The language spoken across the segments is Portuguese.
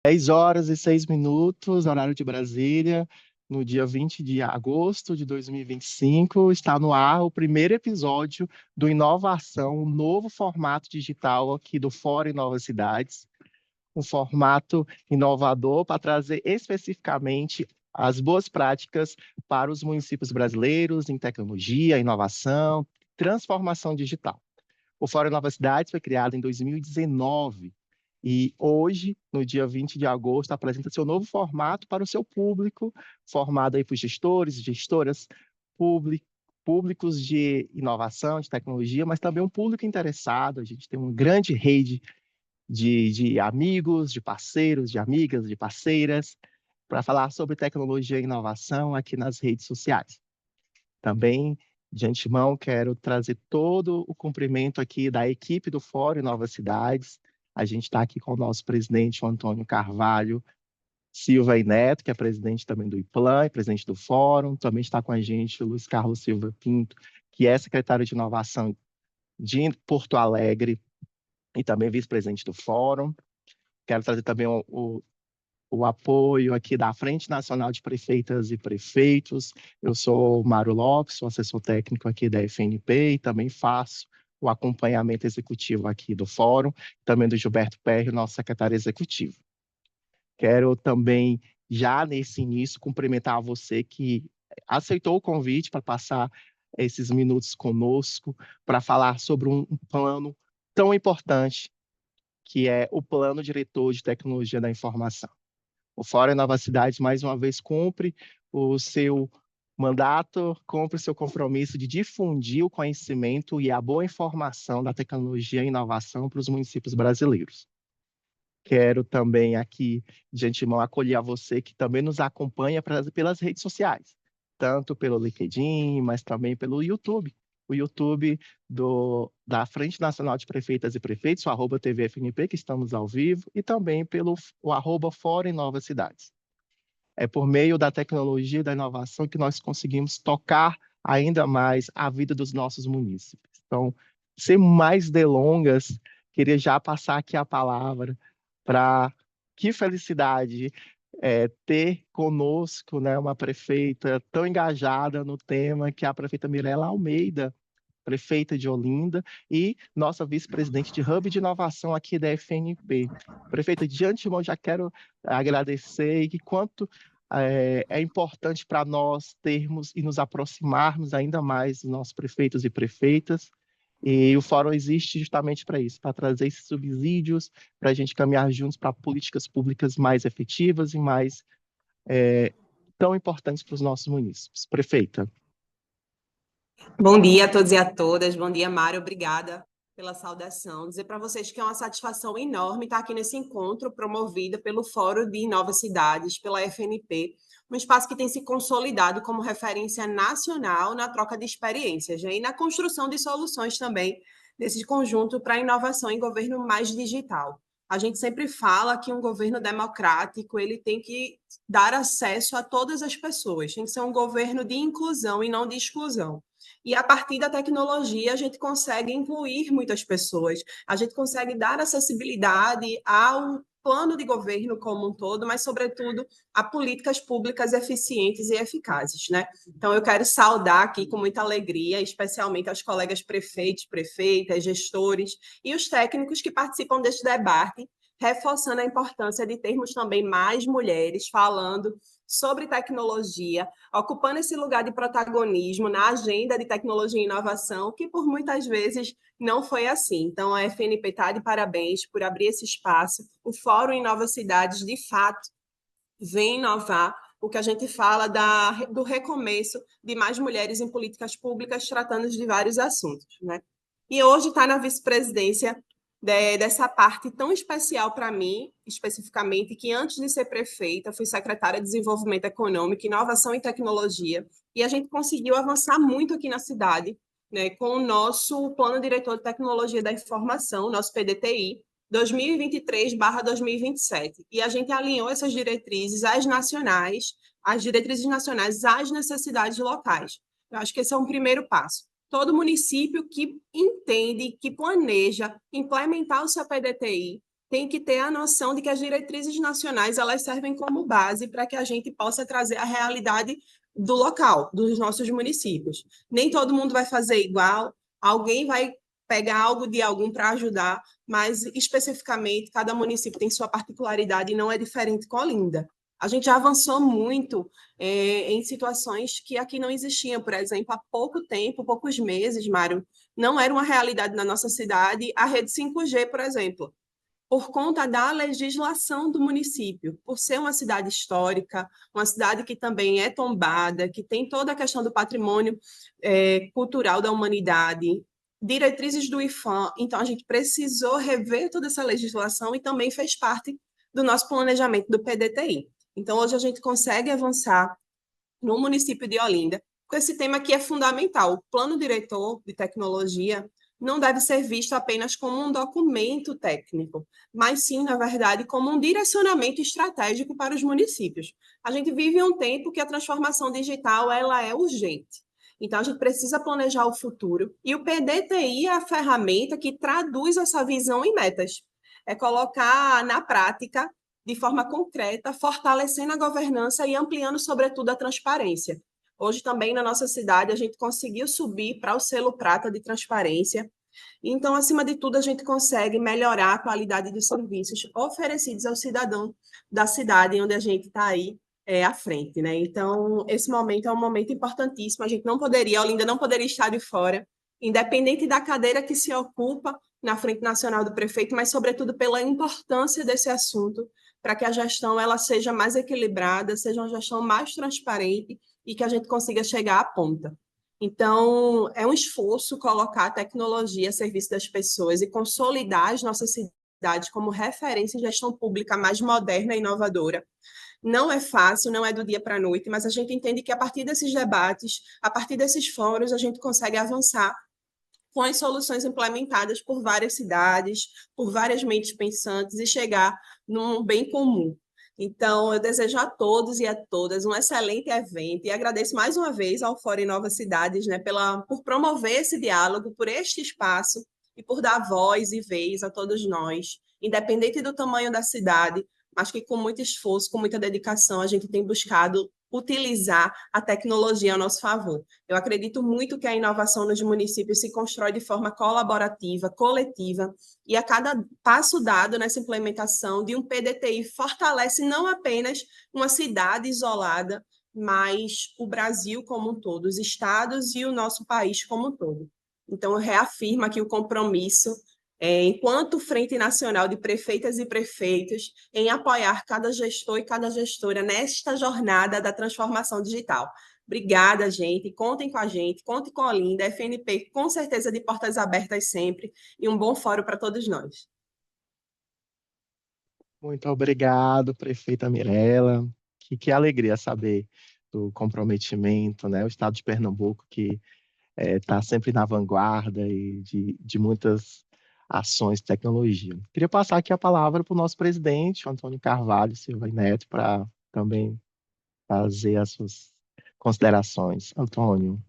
10h06, horário de Brasília, no dia 20 de agosto de 2025, está no ar o primeiro episódio do Inovação, um novo formato digital aqui do Fórum Novas Cidades, um formato inovador para trazer especificamente as boas práticas para os municípios brasileiros em tecnologia, inovação, transformação digital. O Fórum Novas Cidades foi criado em 2019 e hoje, no dia 20 de agosto, apresenta seu novo formato para o seu público, formado aí por gestores, gestoras públicos de inovação, de tecnologia, mas também um público interessado. A gente tem uma grande rede de amigos, de parceiros, de amigas, de parceiras, para falar sobre tecnologia e inovação aqui nas redes sociais. Também, de antemão, quero trazer todo o cumprimento aqui da equipe do Fórum Novas Cidades. A gente está aqui com o nosso presidente, o Antônio Carvalho Silva e Neto, que é presidente também do IPLAN, presidente do Fórum. Também está com a gente o Luiz Carlos Silva Pinto, que é secretário de Inovação de Porto Alegre e também vice-presidente do Fórum. Quero trazer também o apoio aqui da Frente Nacional de Prefeitas e Prefeitos. Eu sou o Mário Lopes, sou assessor técnico aqui da FNP e também faço o acompanhamento executivo aqui do Fórum, também do Gilberto Perry, nosso secretário executivo. Quero também, já nesse início, cumprimentar você que aceitou o convite para passar esses minutos conosco, para falar sobre um plano tão importante, que é o Plano Diretor de Tecnologia da Informação. O Fórum Nova Cidade, mais uma vez, cumpre o seu mandato, cumpre o seu compromisso de difundir o conhecimento e a boa informação da tecnologia e inovação para os municípios brasileiros. Quero também aqui, de antemão, acolher a você que também nos acompanha pelas redes sociais, tanto pelo LinkedIn, mas também pelo YouTube. O YouTube da Frente Nacional de Prefeitas e Prefeitos, o @TVFNP, que estamos ao vivo, e também pelo o @Fórum Novas Cidades. É por meio da tecnologia e da inovação que nós conseguimos tocar ainda mais a vida dos nossos munícipes. Então, sem mais delongas, queria já passar aqui a palavra para que felicidade ter conosco, né, uma prefeita tão engajada no tema, que é a prefeita Mirela Almeida, prefeita de Olinda, e nossa vice-presidente de Hub de Inovação aqui da FNP. Prefeita, de antemão, já quero agradecer e que quanto é importante para nós termos e nos aproximarmos ainda mais dos nossos prefeitos e prefeitas, e o Fórum existe justamente para isso, para trazer esses subsídios, para a gente caminhar juntos para políticas públicas mais efetivas e mais tão importantes para os nossos munícipes. Prefeita. Bom dia a todos e a todas. Bom dia, Mário. Obrigada pela saudação. Dizer para vocês que é uma satisfação enorme estar aqui nesse encontro promovido pelo Fórum de Novas Cidades, pela FNP, um espaço que tem se consolidado como referência nacional na troca de experiências, né? E na construção de soluções também desse conjunto para a inovação em governo mais digital. A gente sempre fala que um governo democrático ele tem que dar acesso a todas as pessoas, tem que ser um governo de inclusão e não de exclusão. E a partir da tecnologia, a gente consegue incluir muitas pessoas, a gente consegue dar acessibilidade ao plano de governo como um todo, mas, sobretudo, a políticas públicas eficientes e eficazes, né? Então, eu quero saudar aqui com muita alegria, especialmente aos colegas prefeitos, prefeitas, gestores e os técnicos que participam deste debate, reforçando a importância de termos também mais mulheres falando sobre tecnologia, ocupando esse lugar de protagonismo na agenda de tecnologia e inovação, que por muitas vezes não foi assim. Então, a FNP está de parabéns por abrir esse espaço. O Fórum em Novas Cidades, de fato, vem inovar o que a gente fala do recomeço de mais mulheres em políticas públicas, tratando de vários assuntos, né? E hoje está na vice-presidência dessa parte tão especial para mim, especificamente, que antes de ser prefeita, fui secretária de Desenvolvimento Econômico, Inovação e Tecnologia, e a gente conseguiu avançar muito aqui na cidade, né, com o nosso Plano Diretor de Tecnologia da Informação, nosso PDTI, 2023/2027. E a gente alinhou essas diretrizes as diretrizes nacionais às necessidades locais. Eu acho que esse é um primeiro passo. Todo município que entende, que planeja implementar o seu PDTI, tem que ter a noção de que as diretrizes nacionais elas servem como base para que a gente possa trazer a realidade do local, dos nossos municípios. Nem todo mundo vai fazer igual, alguém vai pegar algo de algum para ajudar, mas especificamente cada município tem sua particularidade e não é diferente com a Olinda. A gente já avançou muito em situações que aqui não existiam, por exemplo, há pouco tempo, poucos meses, Mário, não era uma realidade na nossa cidade a rede 5G, por exemplo, por conta da legislação do município, por ser uma cidade histórica, uma cidade que também é tombada, que tem toda a questão do patrimônio cultural da humanidade, diretrizes do IFAM, então a gente precisou rever toda essa legislação e também fez parte do nosso planejamento do PDTI. Então, hoje a gente consegue avançar no município de Olinda com esse tema que é fundamental. O plano diretor de tecnologia não deve ser visto apenas como um documento técnico, mas sim, na verdade, como um direcionamento estratégico para os municípios. A gente vive um tempo que a transformação digital ela é urgente. Então, a gente precisa planejar o futuro e o PDTI é a ferramenta que traduz essa visão em metas. É colocar na prática de forma concreta, fortalecendo a governança e ampliando, sobretudo, a transparência. Hoje, também, na nossa cidade, a gente conseguiu subir para o selo prata de transparência. Então, acima de tudo, a gente consegue melhorar a qualidade dos serviços oferecidos ao cidadão da cidade onde a gente está aí à frente, né? Então, esse momento é um momento importantíssimo. A gente não poderia, a Olinda não poderia estar de fora, independente da cadeira que se ocupa na Frente Nacional do Prefeito, mas, sobretudo, pela importância desse assunto para que a gestão ela seja mais equilibrada, seja uma gestão mais transparente e que a gente consiga chegar à ponta. Então, é um esforço colocar a tecnologia a serviço das pessoas e consolidar as nossas cidades como referência em gestão pública mais moderna e inovadora. Não é fácil, não é do dia para a noite, mas a gente entende que a partir desses debates, a partir desses fóruns, a gente consegue avançar com as soluções implementadas por várias cidades, por várias mentes pensantes e chegar num bem comum. Então, eu desejo a todos e a todas um excelente evento e agradeço mais uma vez ao Fórum Nova Cidades, né, por promover esse diálogo, por este espaço e por dar voz e vez a todos nós, independente do tamanho da cidade, mas que com muito esforço, com muita dedicação, a gente tem buscado utilizar a tecnologia a nosso favor. Eu acredito muito que a inovação nos municípios se constrói de forma colaborativa, coletiva, e a cada passo dado nessa implementação de um PDTI fortalece não apenas uma cidade isolada, mas o Brasil como um todo, os estados e o nosso país como um todo. Então, eu reafirmo aqui o compromisso enquanto Frente Nacional de Prefeitas e Prefeitos, em apoiar cada gestor e cada gestora nesta jornada da transformação digital. Obrigada, gente. Contem com a gente, contem com a Olinda, FNP, com certeza de portas abertas sempre, e um bom fórum para todos nós. Muito obrigado, prefeita Mirella. Que alegria saber do comprometimento, né? O estado de Pernambuco que está sempre na vanguarda e de muitas ações de tecnologia. Queria passar aqui a palavra para o nosso presidente, o Antônio Carvalho Silva Neto, para também fazer as suas considerações. Antônio.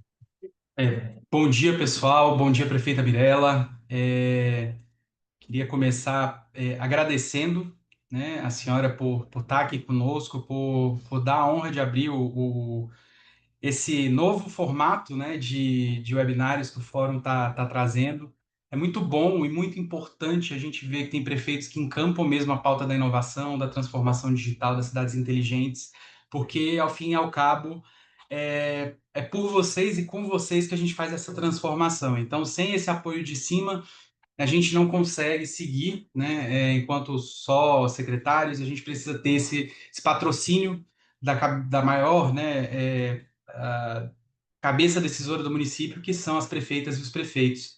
Bom dia, pessoal. Bom dia, prefeita Mirella. Queria começar agradecendo, né, a senhora por estar aqui conosco, por dar a honra de abrir esse novo formato, né, de webinários que o Fórum está trazendo. É muito bom e muito importante a gente ver que tem prefeitos que encampam mesmo a pauta da inovação, da transformação digital, das cidades inteligentes, porque, ao fim e ao cabo, é por vocês e com vocês que a gente faz essa transformação. Então, sem esse apoio de cima, a gente não consegue seguir, né? Enquanto só secretários, a gente precisa ter esse patrocínio da maior, né, cabeça decisora do município, que são as prefeitas e os prefeitos.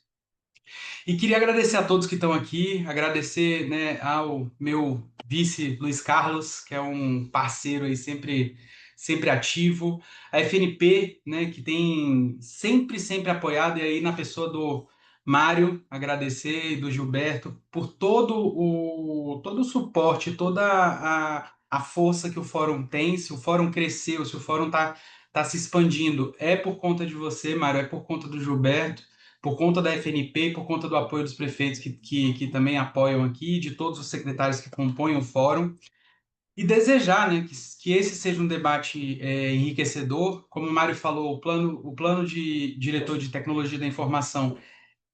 E queria agradecer a todos que estão aqui, agradecer, né, ao meu vice Luiz Carlos, que é um parceiro aí sempre ativo, a FNP, né, que tem sempre apoiado, e aí na pessoa do Mário, agradecer, e do Gilberto, por todo o suporte, toda a força que o Fórum tem. Se o Fórum cresceu, se o Fórum tá se expandindo, é por conta de você, Mário, é por conta do Gilberto, por conta da FNP, por conta do apoio dos prefeitos que também apoiam aqui, de todos os secretários que compõem o fórum, e desejar, né, que esse seja um debate enriquecedor. Como o Mário falou, o plano de diretor de tecnologia da informação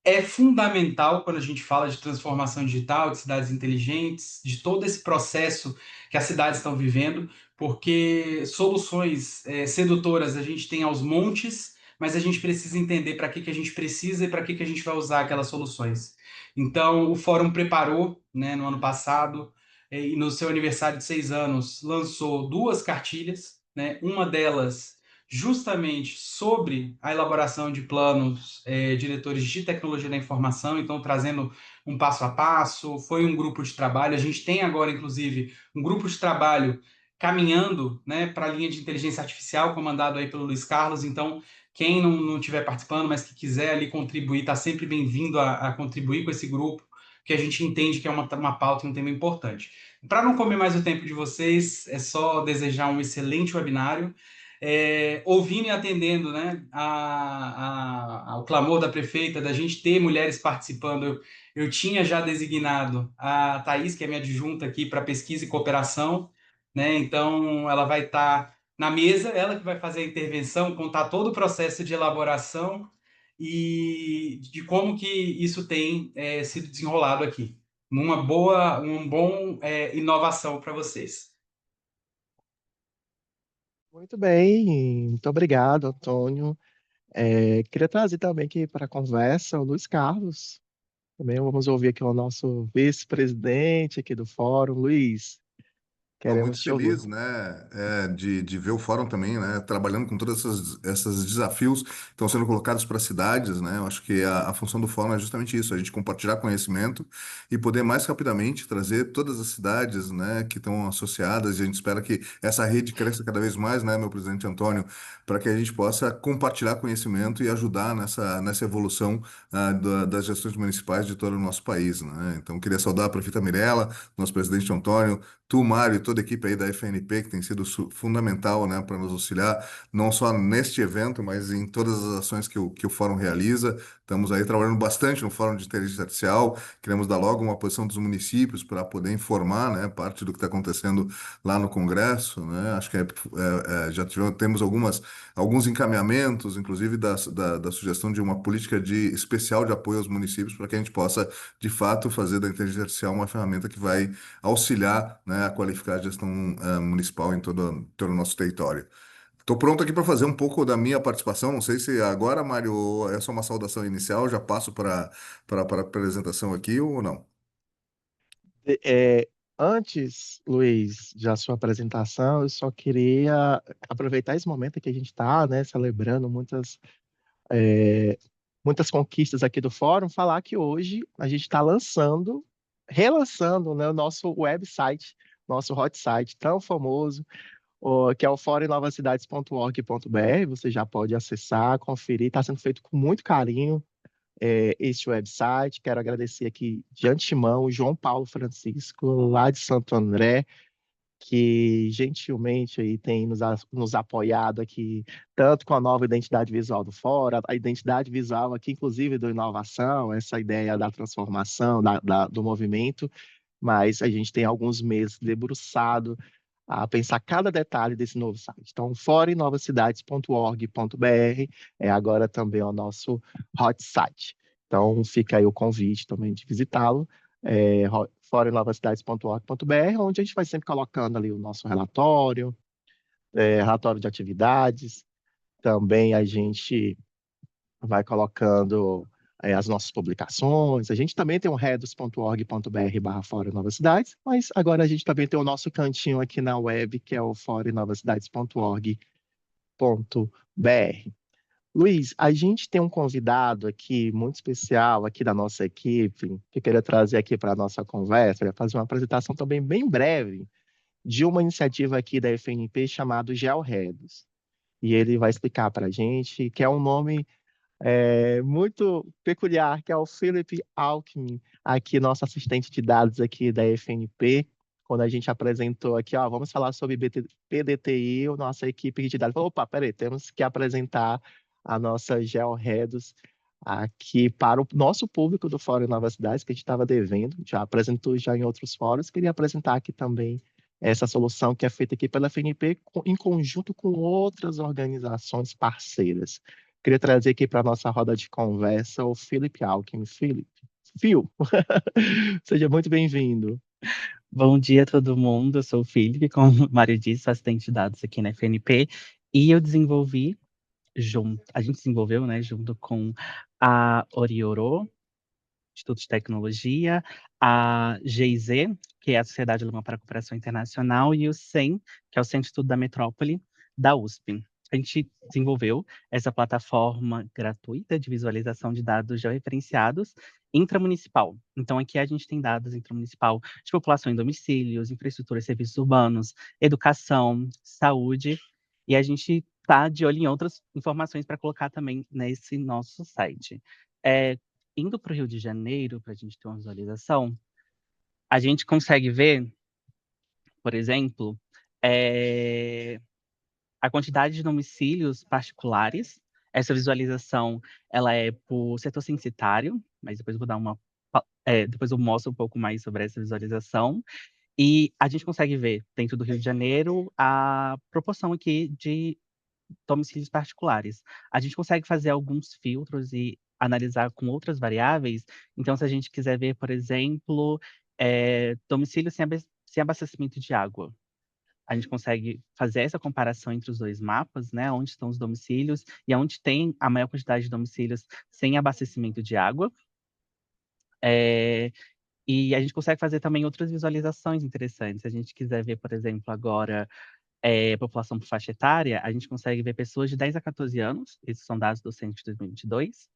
é fundamental quando a gente fala de transformação digital, de cidades inteligentes, de todo esse processo que as cidades estão vivendo, porque soluções sedutoras a gente tem aos montes, mas a gente precisa entender para que a gente precisa e para que a gente vai usar aquelas soluções. Então, o Fórum preparou, né, no ano passado, e no seu aniversário de 6 anos, lançou 2 cartilhas, né, uma delas justamente sobre a elaboração de planos diretores de tecnologia da informação, então trazendo um passo a passo, foi um grupo de trabalho, a gente tem agora, inclusive, um grupo de trabalho caminhando, né, para a linha de inteligência artificial, comandado aí pelo Luiz Carlos, então quem não estiver participando, mas que quiser ali contribuir, está sempre bem-vindo a contribuir com esse grupo, que a gente entende que é uma pauta e um tema importante. Para não comer mais o tempo de vocês, é só desejar um excelente webinário, ouvindo e atendendo, né, ao clamor da prefeita da gente ter mulheres participando. Eu tinha já designado a Thaís, que é minha adjunta aqui para pesquisa e cooperação, né, então ela vai estar na mesa, ela que vai fazer a intervenção, contar todo o processo de elaboração e de como que isso tem sido desenrolado aqui. Um bom inovação para vocês. Muito bem, muito obrigado, Antônio. Queria trazer também aqui para a conversa o Luiz Carlos. Também vamos ouvir aqui o nosso vice-presidente aqui do fórum. Luiz, Estou muito queremos te ouvir. feliz, né, de ver o fórum também, né, trabalhando com todos esses desafios que estão sendo colocados para as cidades, né. Eu acho que a função do fórum é justamente isso, a gente compartilhar conhecimento e poder mais rapidamente trazer todas as cidades, né, que estão associadas. E a gente espera que essa rede cresça cada vez mais, né, meu presidente Antônio, para que a gente possa compartilhar conhecimento e ajudar nessa evolução das gestões municipais de todo o nosso país, né. Então, queria saudar a prefeita Mirella, nosso presidente Antônio, tu, Mário, e toda a equipe aí da FNP, que tem sido fundamental, né, para nos auxiliar, não só neste evento, mas em todas as ações que o Fórum realiza. Estamos aí trabalhando bastante no Fórum de Inteligência Artificial, queremos dar logo uma posição dos municípios para poder informar, né, parte do que está acontecendo lá no Congresso, né. Acho que temos alguns encaminhamentos, inclusive da sugestão de uma política especial de apoio aos municípios, para que a gente possa, de fato, fazer da inteligência artificial uma ferramenta que vai auxiliar, né, a qualificar a gestão municipal em todo o nosso território. Estou pronto aqui para fazer um pouco da minha participação. Não sei se agora, Mário, é só uma saudação inicial, já passo para a apresentação aqui ou não. É, Antes, Luiz, da sua apresentação, eu só queria aproveitar esse momento que a gente está, né, celebrando é, muitas conquistas aqui do Fórum, falar que hoje a gente está relançando, né, o nosso website, nosso hot site tão famoso, que é o foroemnovacidades.org.br. Você já pode acessar, conferir, está sendo feito com muito carinho este website. Quero agradecer aqui de antemão o João Paulo Francisco, lá de Santo André, que gentilmente aí tem nos apoiado aqui, tanto com a nova identidade visual do Fórum, a identidade visual aqui, inclusive, do inovação, essa ideia da transformação do movimento, mas a gente tem alguns meses debruçado a pensar cada detalhe desse novo site. Então, foroenovcidades.org.br é agora também o nosso hot site. Então, fica aí o convite também de visitá-lo, foroenovcidades.org.br, onde a gente vai sempre colocando ali o nosso relatório, relatório de atividades. Também a gente vai colocando as nossas publicações. A gente também tem um redos.org.br/Fórum Novas Cidades, mas agora a gente também tem o nosso cantinho aqui na web, que é o foroenovascidades.org.br. Luiz, a gente tem um convidado aqui muito especial aqui da nossa equipe, que eu queria trazer aqui para a nossa conversa, fazer uma apresentação também bem breve de uma iniciativa aqui da FNP chamado GeoRedos. E ele vai explicar para a gente que é um nome muito peculiar, que é o Philip Alckmin, aqui nosso assistente de dados aqui da FNP. Quando a gente apresentou aqui, ó, vamos falar sobre PDTI, a nossa equipe de dados falou, opa, peraí, temos que apresentar a nossa GeoRedos aqui para o nosso público do Fórum Novas Cidades, que a gente estava devendo, já apresentou já em outros fóruns, queria apresentar aqui também essa solução que é feita aqui pela FNP em conjunto com outras organizações parceiras. Queria trazer aqui para a nossa roda de conversa o Felipe Alckmin. Phil, seja muito bem-vindo. Bom dia a todo mundo, eu sou o Felipe, como o Mário disse, sou assistente de dados aqui na FNP, e eu desenvolvi a gente desenvolveu, né, junto com a Orioro, Instituto de Tecnologia, a GIZ, que é a Sociedade Alemã para a Cooperação Internacional, e o CEM, que é o Centro de Estudo da Metrópole da USP. A gente desenvolveu essa plataforma gratuita de visualização de dados georreferenciados intramunicipal. Então, aqui a gente tem dados intramunicipal de população em domicílios, infraestrutura e serviços urbanos, educação, saúde, e a gente está de olho em outras informações para colocar também nesse nosso site. Indo para o Rio de Janeiro, para a gente ter uma visualização, a gente consegue ver, por exemplo, a quantidade de domicílios particulares. Essa visualização ela é por setor censitário, mas depois eu vou dar depois eu mostro um pouco mais sobre essa visualização. E a gente consegue ver, dentro do Rio de Janeiro, a proporção aqui de domicílios particulares. A gente consegue fazer alguns filtros e analisar com outras variáveis. Então, se a gente quiser ver, por exemplo, domicílio sem abastecimento de água, a gente consegue fazer essa comparação entre os dois mapas, né? Onde estão os domicílios e onde tem a maior quantidade de domicílios sem abastecimento de água. E a gente consegue fazer também outras visualizações interessantes. Se a gente quiser ver, por exemplo, agora população por faixa etária, a gente consegue ver pessoas de 10 a 14 anos, esses são dados do censo de 2022,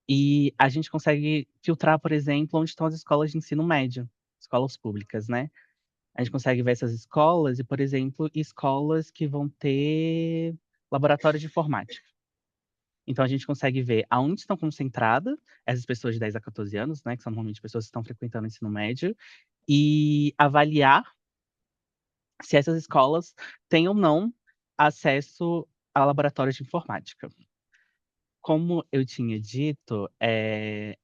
e a gente consegue filtrar, por exemplo, onde estão as escolas de ensino médio, escolas públicas, né? A gente consegue ver essas escolas e, por exemplo, escolas que vão ter laboratórios de informática. Então, a gente consegue ver aonde estão concentradas essas pessoas de 10 a 14 anos, né? Que são normalmente pessoas que estão frequentando o ensino médio, e avaliar se essas escolas têm ou não acesso a laboratórios de informática. Como eu tinha dito,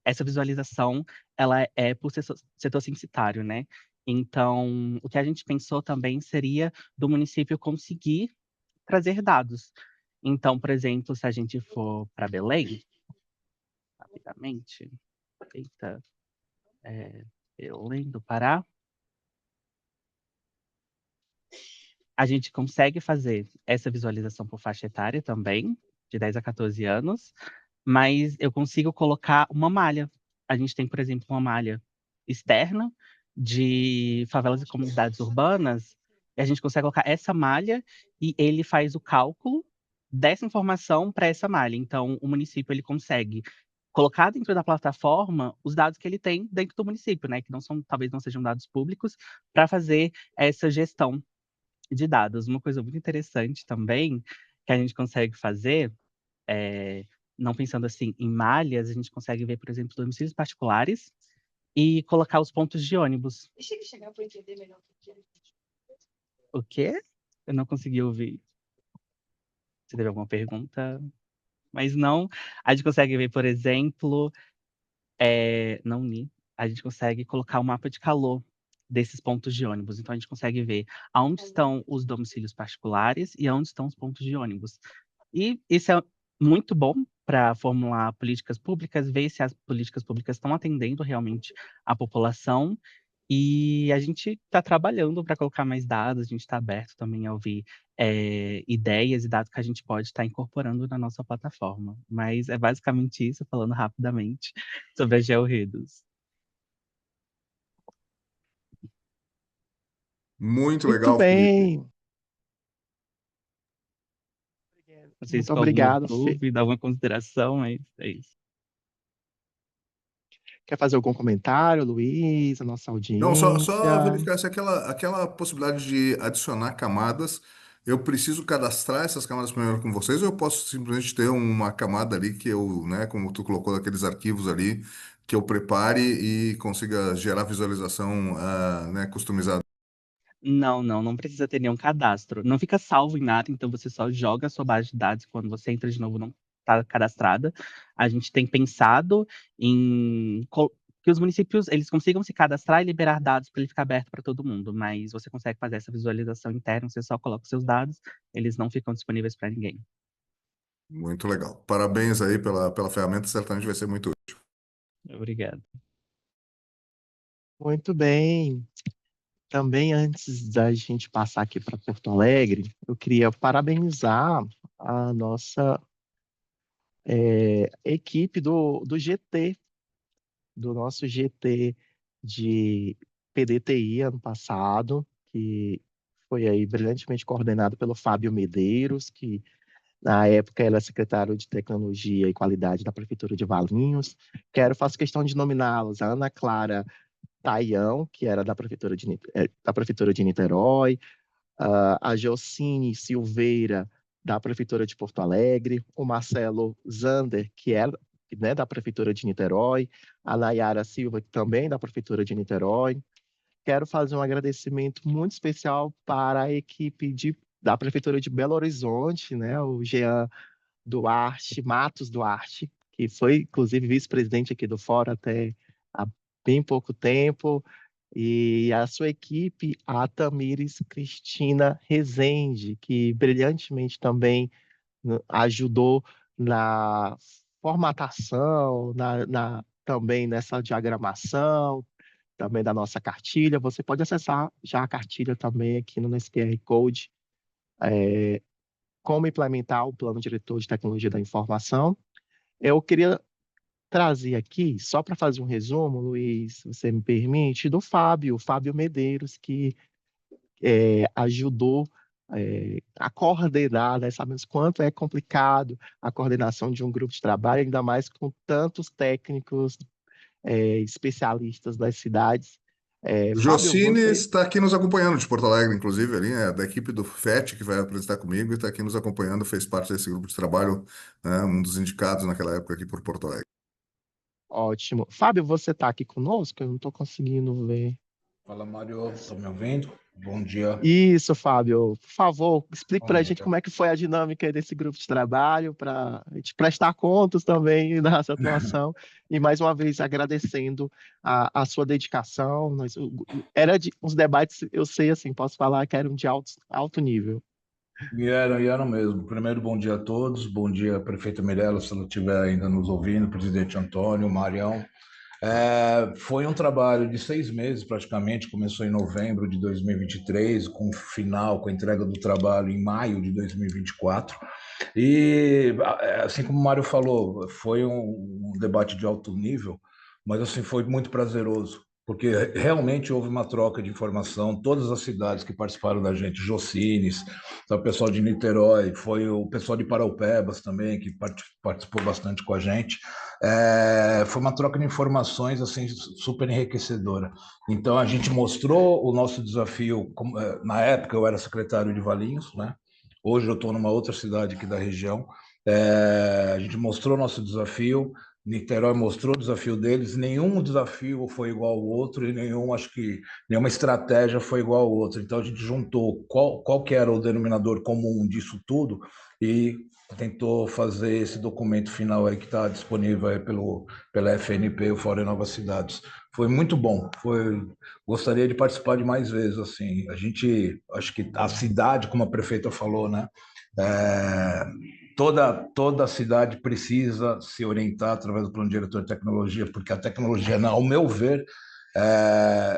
essa visualização ela é por setor censitário, né? Então, o que a gente pensou também seria do município conseguir trazer dados. Então, por exemplo, se a gente for para Belém, rapidamente, Belém do Pará, a gente consegue fazer essa visualização por faixa etária também, de 10 a 14 anos, mas eu consigo colocar uma malha. A gente tem, por exemplo, uma malha externa de favelas e comunidades urbanas, e a gente consegue colocar essa malha e ele faz o cálculo dessa informação para essa malha. Então, o município ele consegue colocar dentro da plataforma os dados que ele tem dentro do município, né? Que talvez não sejam dados públicos, para fazer essa gestão de dados. Uma coisa muito interessante também que a gente consegue fazer, não pensando assim em malhas, a gente consegue ver, por exemplo, domicílios particulares e colocar os pontos de ônibus. Deixa ele chegar para entender melhor o que é. O quê? Eu não consegui ouvir. Você teve alguma pergunta? Mas não. A gente consegue ver, por exemplo, a gente consegue colocar o mapa de calor desses pontos de ônibus. Então, a gente consegue ver aonde estão os domicílios particulares e aonde estão os pontos de ônibus. E isso é muito bom para formular políticas públicas, ver se as políticas públicas estão atendendo realmente a população. E a gente está trabalhando para colocar mais dados, a gente está aberto também a ouvir ideias e dados que a gente pode estar incorporando na nossa plataforma. Mas é basicamente isso, falando rapidamente sobre a GeoRedos. Muito Muito legal, Felipe. bem. Não sei se Muito ficou alguma obrigado, dúvida, alguma consideração, mas é isso. Quer fazer algum comentário, Luiz, a nossa Não, só audiência? verificar se aquela possibilidade de adicionar camadas, eu preciso cadastrar essas camadas primeiro com vocês, ou eu posso simplesmente ter uma camada ali que eu, né, como tu colocou aqueles arquivos ali, que eu prepare e consiga gerar visualização, né, customizada. Não precisa ter nenhum cadastro. Não fica salvo em nada, então você só joga a sua base de dados. Quando você entra de novo está cadastrada. A gente tem pensado em que os municípios eles consigam se cadastrar e liberar dados para ele ficar aberto para todo mundo, mas você consegue fazer essa visualização interna, você só coloca os seus dados, eles não ficam disponíveis para ninguém. Muito legal. Parabéns aí pela ferramenta, certamente vai ser muito útil. Obrigado. Muito bem. Também antes da gente passar aqui para Porto Alegre, eu queria parabenizar a nossa equipe do GT, do nosso GT de PDTI ano passado, que foi aí brilhantemente coordenado pelo Fábio Medeiros, que na época era secretário de Tecnologia e Qualidade da Prefeitura de Valinhos. Faço questão de nominá-los, a Ana Clara Taião, que era da Prefeitura de Niterói, a Geocine Silveira, da Prefeitura de Porto Alegre, o Marcelo Zander, que é, né, da Prefeitura de Niterói, a Nayara Silva, que também é da Prefeitura de Niterói. Quero fazer um agradecimento muito especial para a equipe da Prefeitura de Belo Horizonte, né, o Jean Duarte, Matos Duarte, que foi, inclusive, vice-presidente aqui do Fórum até há bem pouco tempo, e a sua equipe, a Tamires Cristina Rezende, que brilhantemente também ajudou na formatação, também nessa diagramação, também da nossa cartilha. Você pode acessar já a cartilha também aqui no QR Code, como implementar o Plano Diretor de Tecnologia da Informação. Eu queria trazer aqui, só para fazer um resumo, Luiz, se você me permite, do Fábio Medeiros, que ajudou a coordenar, né? Sabemos quanto é complicado a coordenação de um grupo de trabalho, ainda mais com tantos técnicos especialistas das cidades. Fábio, Jocine você... está aqui nos acompanhando de Porto Alegre, inclusive, ali, é da equipe do FET, que vai apresentar comigo, e está aqui nos acompanhando, fez parte desse grupo de trabalho, né, um dos indicados naquela época aqui por Porto Alegre. Ótimo. Fábio, você está aqui conosco? Eu não estou conseguindo ver. Fala, Mário, tá me ouvindo? Bom dia. Isso, Fábio. Por favor, explique Bom para a gente dia. como é que foi a dinâmica desse grupo de trabalho, para a gente prestar contas também da nossa atuação. E, mais uma vez, agradecendo a sua dedicação. Uns debates, eu sei, assim, posso falar que eram de alto nível. E eram mesmo. Primeiro, bom dia a todos. Bom dia, prefeita Mirella, se ela estiver ainda nos ouvindo, presidente Antônio, Marião. Foi um trabalho de 6 meses, praticamente. Começou em novembro de 2023, com o final, com a entrega do trabalho em maio de 2024. E, assim como o Mário falou, foi um debate de alto nível, mas assim, foi muito prazeroso, porque realmente houve uma troca de informação. Todas as cidades que participaram da gente, Jocines, o pessoal de Niterói, foi o pessoal de Paraupebas também, que participou bastante com a gente. Foi uma troca de informações assim, super enriquecedora. Então, a gente mostrou o nosso desafio. Na época, eu era secretário de Valinhos, né? Hoje eu estou numa outra cidade aqui da região. A gente mostrou o nosso desafio, Niterói mostrou o desafio deles. Nenhum desafio foi igual ao outro e acho que nenhuma estratégia foi igual ao outro. Então a gente juntou qual que era o denominador comum disso tudo e tentou fazer esse documento final aí que está disponível aí pela FNP, o Fórum Novas Cidades. Foi muito bom. Gostaria de participar de mais vezes. Assim, acho que a cidade, como a prefeita falou, né? Toda a cidade precisa se orientar através do Plano Diretor de Tecnologia, porque a tecnologia, ao meu ver,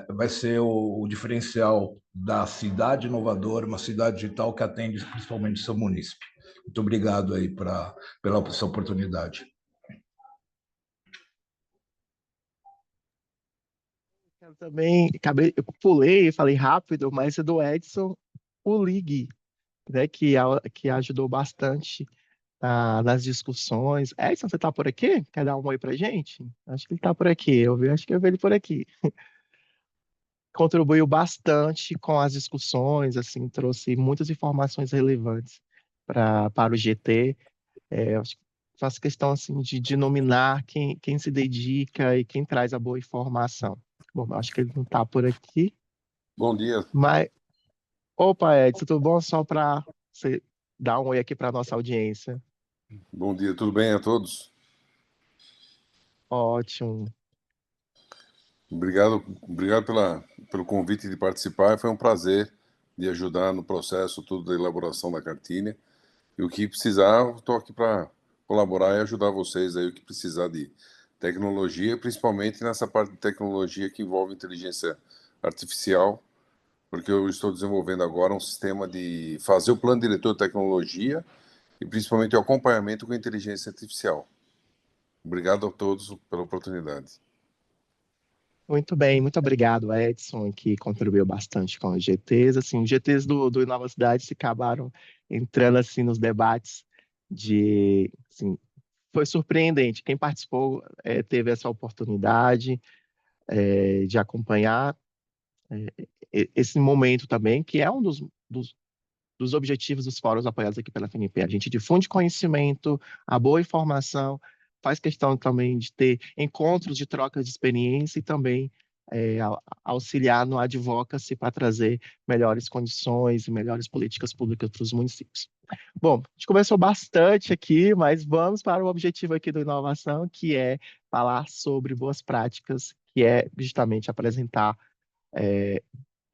vai ser o diferencial da cidade inovadora, uma cidade digital que atende principalmente o seu munícipe. Muito obrigado aí pela essa oportunidade. Eu também eu pulei, falei rápido, mas é do Edson Ulig, né, que ajudou bastante nas discussões. Edson, você está por aqui? Quer dar um oi para gente? Acho que ele está por aqui. Acho que eu vi ele por aqui. Contribuiu bastante com as discussões, assim, trouxe muitas informações relevantes para o GT. Acho que faço questão assim de nominar quem se dedica e quem traz a boa informação. Bom, acho que ele não está por aqui. Bom dia. Mas, opa, Edson, tudo bom? Só para você dar um oi aqui para a nossa audiência. Bom dia, tudo bem a todos? Ótimo. Obrigado pelo convite de participar. Foi um prazer de ajudar no processo todo da elaboração da cartilha. E o que precisar, estou aqui para colaborar e ajudar vocês aí, o que precisar de tecnologia, principalmente nessa parte de tecnologia que envolve inteligência artificial, porque eu estou desenvolvendo agora um sistema de fazer o plano diretor de tecnologia e principalmente o acompanhamento com inteligência artificial. Obrigado a todos pela oportunidade. Muito bem, muito obrigado, Edson, que contribuiu bastante com os GTs. Assim, os GTs do Inova Cidades acabaram entrando assim nos debates assim, foi surpreendente. Quem participou teve essa oportunidade de acompanhar esse momento também, que é um dos objetivos dos fóruns apoiados aqui pela FNP. A gente difunde conhecimento, a boa informação, faz questão também de ter encontros de troca de experiência e também auxiliar no advocacy para trazer melhores condições e melhores políticas públicas para os municípios. Bom, a gente conversou bastante aqui, mas vamos para o objetivo aqui do Inovação, que é falar sobre boas práticas, que é justamente apresentar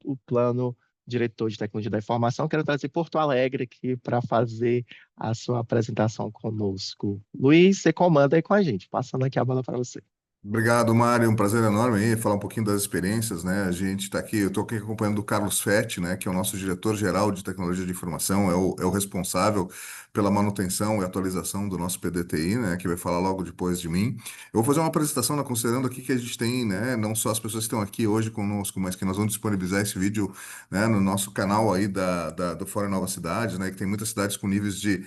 o plano diretor de tecnologia da informação. Quero trazer Porto Alegre aqui para fazer a sua apresentação conosco. Luiz, você comanda aí com a gente, passando aqui a bola para você. Obrigado, Mário. Um prazer enorme aí falar um pouquinho das experiências, né? A gente está aqui, eu estou aqui acompanhando o Carlos Fetti, né? Que é o nosso diretor-geral de tecnologia de informação, é o responsável pela manutenção e atualização do nosso PDTI, né? Que vai falar logo depois de mim. Eu vou fazer uma apresentação, né, considerando aqui que a gente tem, né? Não só as pessoas que estão aqui hoje conosco, mas que nós vamos disponibilizar esse vídeo, né? No nosso canal aí do Fórum Nova Cidade, né? Que tem muitas cidades com níveis de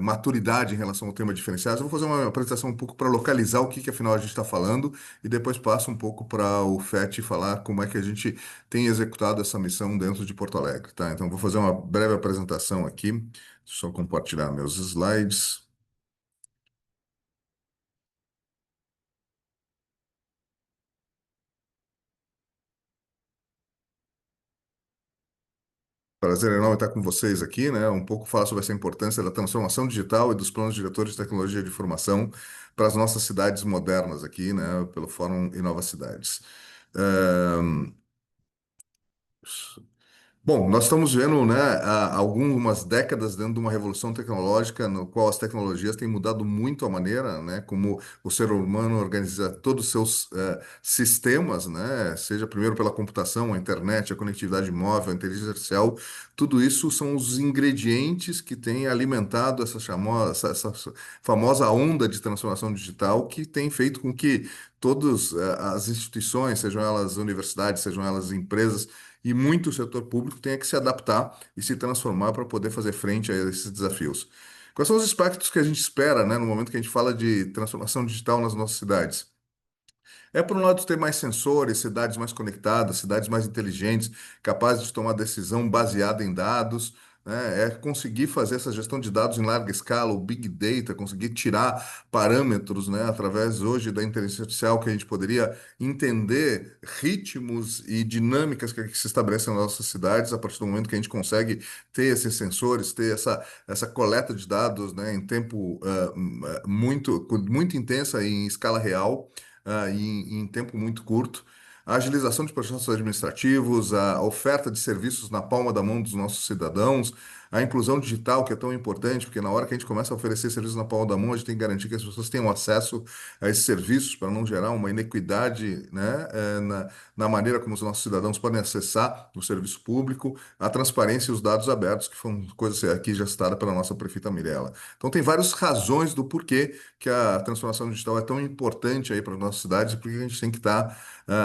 maturidade em relação ao tema diferenciado. Eu vou fazer uma apresentação um pouco para localizar o que afinal a gente está falando e depois passo um pouco para o FET falar como é que a gente tem executado essa missão dentro de Porto Alegre, tá? Então vou fazer uma breve apresentação aqui, só compartilhar meus slides. Prazer enorme estar com vocês aqui, né? Um pouco falar sobre essa importância da transformação digital e dos planos diretores de tecnologia de informação para as nossas cidades modernas aqui, né? Pelo Fórum Inova Cidades. Ahn, Bom, nós estamos vendo, né, há algumas décadas dentro de uma revolução tecnológica, no qual as tecnologias têm mudado muito a maneira, né, como o ser humano organiza todos os seus sistemas, né, seja primeiro pela computação, a internet, a conectividade móvel, a inteligência artificial, tudo isso são os ingredientes que têm alimentado essa famosa onda de transformação digital que tem feito com que todas as instituições, sejam elas universidades, sejam elas empresas, e muito o setor público tenha que se adaptar e se transformar para poder fazer frente a esses desafios. Quais são os aspectos que a gente espera, né, no momento que a gente fala de transformação digital nas nossas cidades? É, por um lado, ter mais sensores, cidades mais conectadas, cidades mais inteligentes, capazes de tomar decisão baseada em dados, né? É conseguir fazer essa gestão de dados em larga escala, o Big Data, conseguir tirar parâmetros, né, através hoje da inteligência artificial, que a gente poderia entender ritmos e dinâmicas que se estabelecem nas nossas cidades, a partir do momento que a gente consegue ter esses sensores, ter essa coleta de dados, né, em tempo muito intensa e em escala real em tempo muito curto, a agilização de processos administrativos, a oferta de serviços na palma da mão dos nossos cidadãos, a inclusão digital, que é tão importante, porque na hora que a gente começa a oferecer serviços na palma da mão, a gente tem que garantir que as pessoas tenham acesso a esses serviços para não gerar uma inequidade, né, na maneira como os nossos cidadãos podem acessar o serviço público, a transparência e os dados abertos, que foram coisas aqui já citadas pela nossa prefeita Mirella. Então, tem várias razões do porquê que a transformação digital é tão importante aí para as nossas cidades e porque a gente tem que estar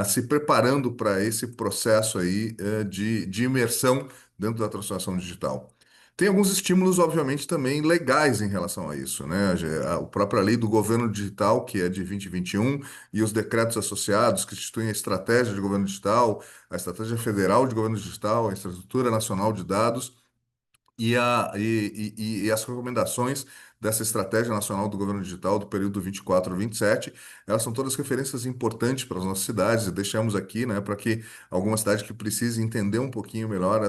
se preparando para esse processo aí de imersão dentro da transformação digital. Tem alguns estímulos, obviamente, também legais em relação a isso, né? A própria lei do governo digital, que é de 2021, e os decretos associados que instituem a estratégia de governo digital, a estratégia federal de governo digital, a estrutura nacional de dados e as recomendações dessa Estratégia Nacional do Governo Digital do período 24 a 27, elas são todas referências importantes para as nossas cidades e deixamos aqui, né, para que alguma cidade que precise entender um pouquinho melhor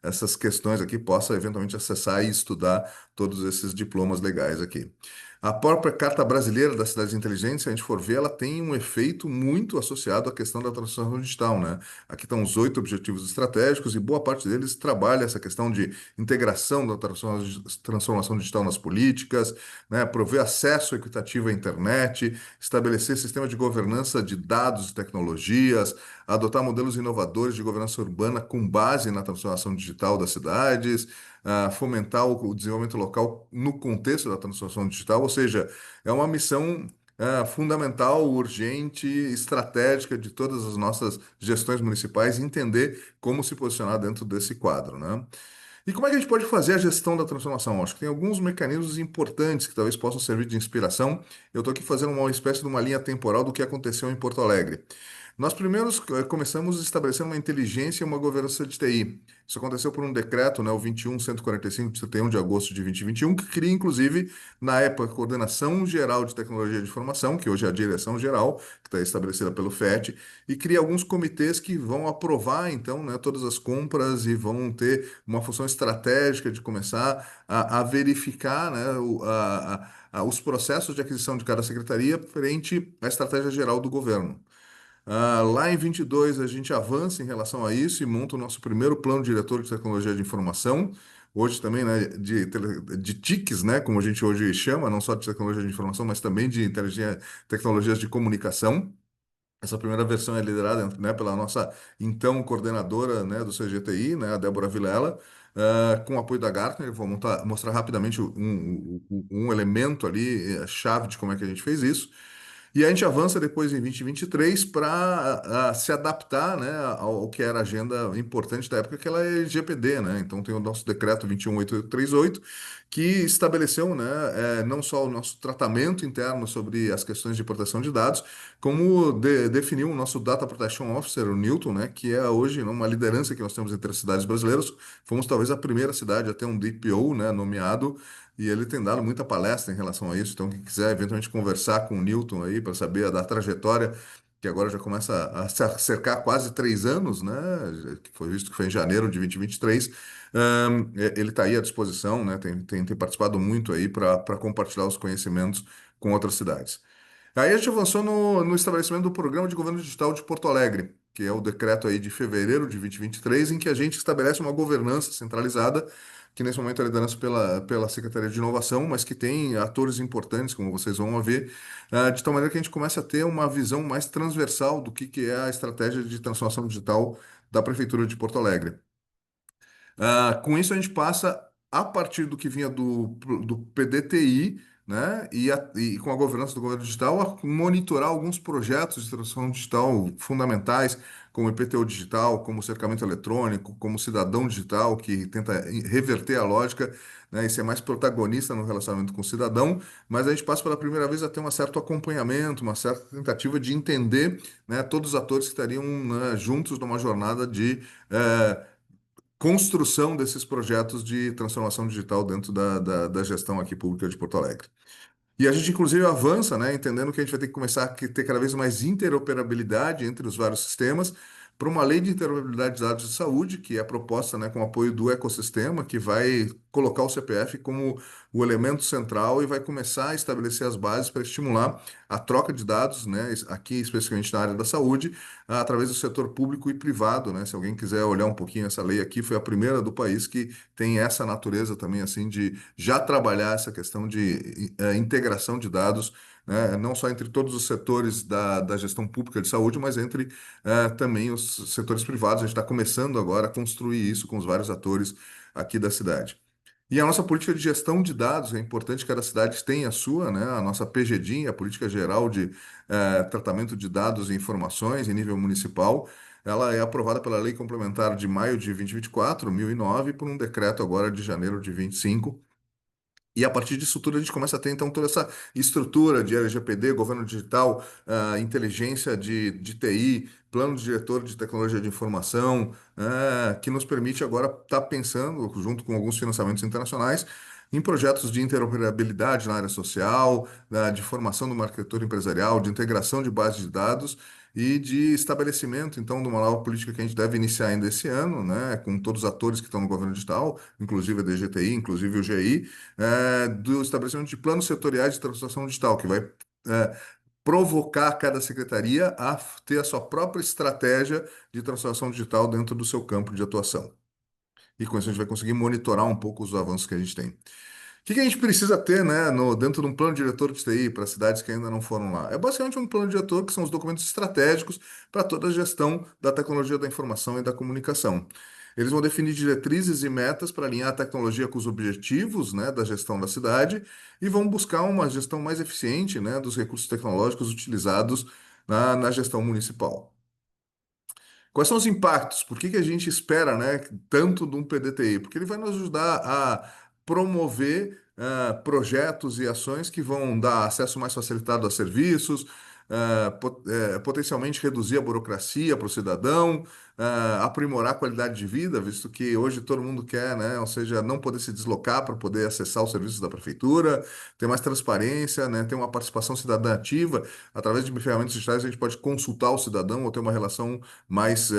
essas questões aqui, possa eventualmente acessar e estudar todos esses diplomas legais aqui. A própria Carta Brasileira das Cidades Inteligentes, se a gente for ver, ela tem um efeito muito associado à questão da transformação digital, né? Aqui estão os 8 objetivos estratégicos e boa parte deles trabalha essa questão de integração da transformação digital nas políticas, né? Prover acesso equitativo à internet, estabelecer sistema de governança de dados e tecnologias, adotar modelos inovadores de governança urbana com base na transformação digital das cidades, fomentar o desenvolvimento local no contexto da transformação digital, ou seja, é uma missão fundamental, urgente, estratégica de todas as nossas gestões municipais entender como se posicionar dentro desse quadro, né? E como é que a gente pode fazer a gestão da transformação? Acho que tem alguns mecanismos importantes que talvez possam servir de inspiração. Eu estou aqui fazendo uma espécie de uma linha temporal do que aconteceu em Porto Alegre. Nós primeiros começamos estabelecendo uma inteligência e uma governança de TI. Isso aconteceu por um decreto, né, o 21.145, de 31 de agosto de 2021, que cria, inclusive, na época, a Coordenação Geral de Tecnologia de Informação, que hoje é a Direção Geral, que está estabelecida pelo FET, e cria alguns comitês que vão aprovar, então, né, todas as compras e vão ter uma função estratégica de começar a verificar, né, os processos de aquisição de cada secretaria frente à estratégia geral do governo. Lá em 22 a gente avança em relação a isso e monta o nosso primeiro plano diretor de tecnologia de informação, hoje também, né, de TICs, né, como a gente hoje chama, não só de tecnologia de informação, mas também de tecnologias de comunicação. Essa primeira versão é liderada, né, pela nossa então coordenadora, né, do CGTI, né, a Débora Vilela, com o apoio da Gartner. Vou mostrar rapidamente um elemento ali, chave de como é que a gente fez isso. E a gente avança depois em 2023 para se adaptar, né, ao que era a agenda importante da época, que ela é LGPD, né? Então tem o nosso decreto 21.838, que estabeleceu, né, não só o nosso tratamento interno sobre as questões de proteção de dados, como definiu o nosso Data Protection Officer, o Newton, né, que é hoje uma liderança que nós temos entre as cidades brasileiras. Fomos talvez a primeira cidade a ter um DPO, né, nomeado, e ele tem dado muita palestra em relação a isso. Então, quem quiser eventualmente conversar com o Newton aí para saber da trajetória, que agora já começa a se cercar quase 3 anos, né? Que foi visto que foi em janeiro de 2023. Ele está aí à disposição, né? Tem participado muito aí para compartilhar os conhecimentos com outras cidades. Aí a gente avançou no estabelecimento do Programa de Governo Digital de Porto Alegre, que é o decreto aí de fevereiro de 2023, em que a gente estabelece uma governança centralizada, que nesse momento é liderada pela Secretaria de Inovação, mas que tem atores importantes, como vocês vão ver, de tal maneira que a gente começa a ter uma visão mais transversal do que é a estratégia de transformação digital da Prefeitura de Porto Alegre. Com isso, a gente passa, a partir do que vinha do PDTI, né, e com a governança do governo digital, a monitorar alguns projetos de transformação digital fundamentais, como o IPTU digital, como o cercamento eletrônico, como o cidadão digital, que tenta reverter a lógica, né, e ser mais protagonista no relacionamento com o cidadão, mas a gente passa pela primeira vez a ter um certo acompanhamento, uma certa tentativa de entender, né, todos os atores que estariam, né, juntos numa jornada de construção desses projetos de transformação digital dentro da gestão aqui pública de Porto Alegre. E a gente, inclusive, avança, né, entendendo que a gente vai ter que começar a ter cada vez mais interoperabilidade entre os vários sistemas, para uma lei de interoperabilidade de dados de saúde, que é proposta, né, com o apoio do ecossistema, que vai colocar o CPF como o elemento central e vai começar a estabelecer as bases para estimular a troca de dados, né, aqui especificamente na área da saúde, através do setor público e privado, né? Se alguém quiser olhar um pouquinho essa lei aqui, foi a primeira do país que tem essa natureza também, assim, de já trabalhar essa questão de integração de dados, né, não só entre todos os setores da gestão pública de saúde, mas entre também os setores privados. A gente está começando agora a construir isso com os vários atores aqui da cidade. E a nossa política de gestão de dados, é importante que cada cidade tenha a sua, né? A nossa PGDIN, a Política Geral de Tratamento de Dados e Informações em nível municipal, ela é aprovada pela Lei Complementar de maio de 2024, 1009, por um decreto agora de janeiro de 25. E a partir disso tudo a gente começa a ter então toda essa estrutura de LGPD, governo digital, inteligência de TI, plano diretor de tecnologia de informação, que nos permite agora estar pensando, junto com alguns financiamentos internacionais, em projetos de interoperabilidade na área social, de formação do marketing empresarial, de integração de bases de dados e de estabelecimento, então, de uma nova política que a gente deve iniciar ainda esse ano, né, com todos os atores que estão no governo digital, inclusive a DGTI, inclusive o GI, do estabelecimento de planos setoriais de transformação digital, que vai provocar cada secretaria a ter a sua própria estratégia de transformação digital dentro do seu campo de atuação. E com isso a gente vai conseguir monitorar um pouco os avanços que a gente tem. O que a gente precisa ter, né, dentro de um plano diretor de TI para cidades que ainda não foram lá? É basicamente um plano diretor que são os documentos estratégicos para toda a gestão da tecnologia da informação e da comunicação. Eles vão definir diretrizes e metas para alinhar a tecnologia com os objetivos, né, da gestão da cidade e vão buscar uma gestão mais eficiente, né, dos recursos tecnológicos utilizados na gestão municipal. Quais são os impactos? Por que a gente espera, né, tanto de um PDTI? Porque ele vai nos ajudar a promover projetos e ações que vão dar acesso mais facilitado a serviços, potencialmente reduzir a burocracia para o cidadão, aprimorar a qualidade de vida, visto que hoje todo mundo quer, né, ou seja, não poder se deslocar para poder acessar os serviços da prefeitura, ter mais transparência, né, ter uma participação cidadã ativa. Através de ferramentas digitais, a gente pode consultar o cidadão ou ter uma relação mais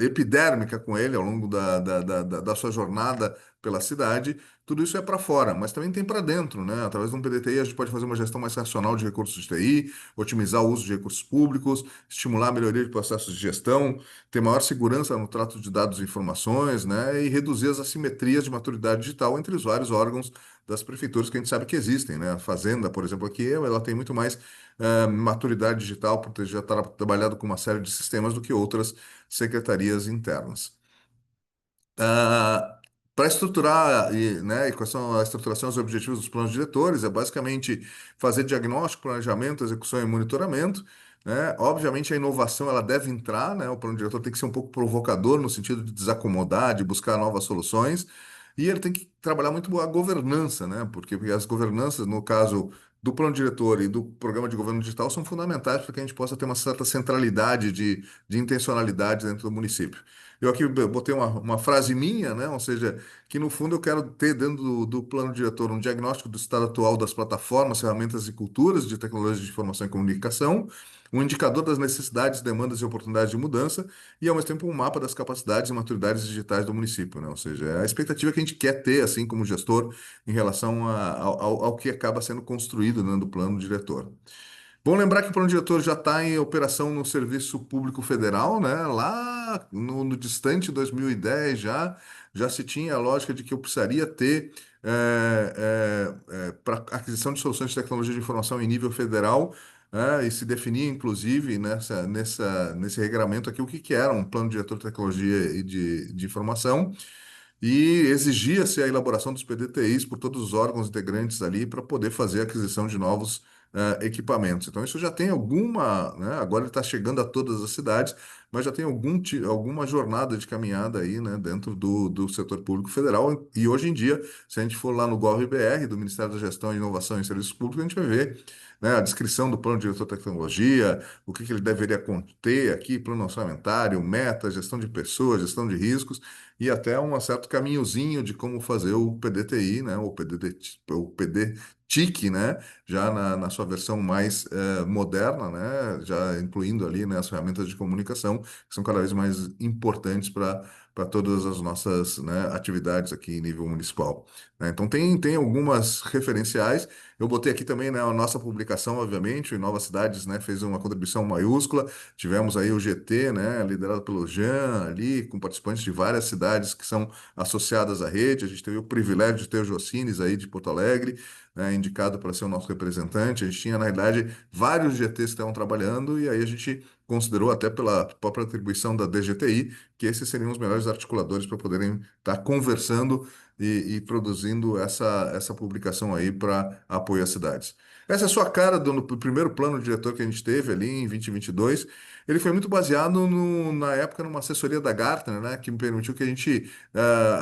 epidérmica com ele ao longo da sua jornada pela cidade. Tudo isso é para fora, mas também tem para dentro, né? Através de um PDTI, a gente pode fazer uma gestão mais racional de recursos de TI, otimizar o uso de recursos públicos, estimular a melhoria de processos de gestão, ter maior segurança no trato de dados e informações, né? E reduzir as assimetrias de maturidade digital entre os vários órgãos das prefeituras que a gente sabe que existem, né? A Fazenda, por exemplo, aqui, ela tem muito mais maturidade digital, por ter já trabalhado com uma série de sistemas do que outras secretarias internas. Para estruturar, né, e quais são a estruturação e os objetivos dos planos diretores, é basicamente fazer diagnóstico, planejamento, execução e monitoramento, né? Obviamente a inovação ela deve entrar, né? O plano diretor tem que ser um pouco provocador no sentido de desacomodar, de buscar novas soluções, e ele tem que trabalhar muito a governança, né? Porque as governanças, no caso do plano diretor e do programa de governo digital, são fundamentais para que a gente possa ter uma certa centralidade de intencionalidade dentro do município. Eu aqui botei uma frase minha, né? Ou seja, que no fundo eu quero ter dentro do plano diretor um diagnóstico do estado atual das plataformas, ferramentas e culturas de tecnologia de informação e comunicação, um indicador das necessidades, demandas e oportunidades de mudança e, ao mesmo tempo, um mapa das capacidades e maturidades digitais do município, né? Ou seja, é a expectativa que a gente quer ter, assim como gestor, em relação ao que acaba sendo construído dentro do plano diretor. Bom lembrar que o plano diretor já está em operação no Serviço Público Federal, né? Lá no distante 2010 já se tinha a lógica de que eu precisaria ter para aquisição de soluções de tecnologia de informação em nível federal, e se definia, inclusive, nesse regramento aqui, o que era um plano diretor de tecnologia e de informação. E exigia-se a elaboração dos PDTIs por todos os órgãos integrantes ali para poder fazer a aquisição de novos equipamentos. Então, isso já tem alguma, né, agora ele está chegando a todas as cidades, mas já tem alguma jornada de caminhada aí, né, dentro do setor público federal. E hoje em dia, se a gente for lá no GovBR, do Ministério da Gestão, Inovação e Serviços Públicos, a gente vai ver, né, a descrição do plano diretor de tecnologia, o que ele deveria conter aqui, plano orçamentário, meta, gestão de pessoas, gestão de riscos e até um certo caminhozinho de como fazer o PDTI, né, o PDTIC, né, já na sua versão mais moderna, né, já incluindo ali, né, as ferramentas de comunicação, que são cada vez mais importantes para todas as nossas, né, atividades aqui em nível municipal, né? Então tem algumas referenciais. Eu botei aqui também, né, a nossa publicação, obviamente, o Novas Cidades, né, fez uma contribuição maiúscula. Tivemos aí o GT, né, liderado pelo Jean, ali, com participantes de várias cidades que são associadas à rede. A gente teve o privilégio de ter o Jocines aí de Porto Alegre, né, indicado para ser o nosso representante. A gente tinha, na realidade, vários GTs que estavam trabalhando, e aí a gente considerou, até pela própria atribuição da DGTI, que esses seriam os melhores articuladores para poderem estar conversando e produzindo essa publicação aí para apoio às cidades. Essa é a sua cara do primeiro plano diretor que a gente teve ali em 2022. Ele foi muito baseado na época numa assessoria da Gartner, né, que me permitiu que a gente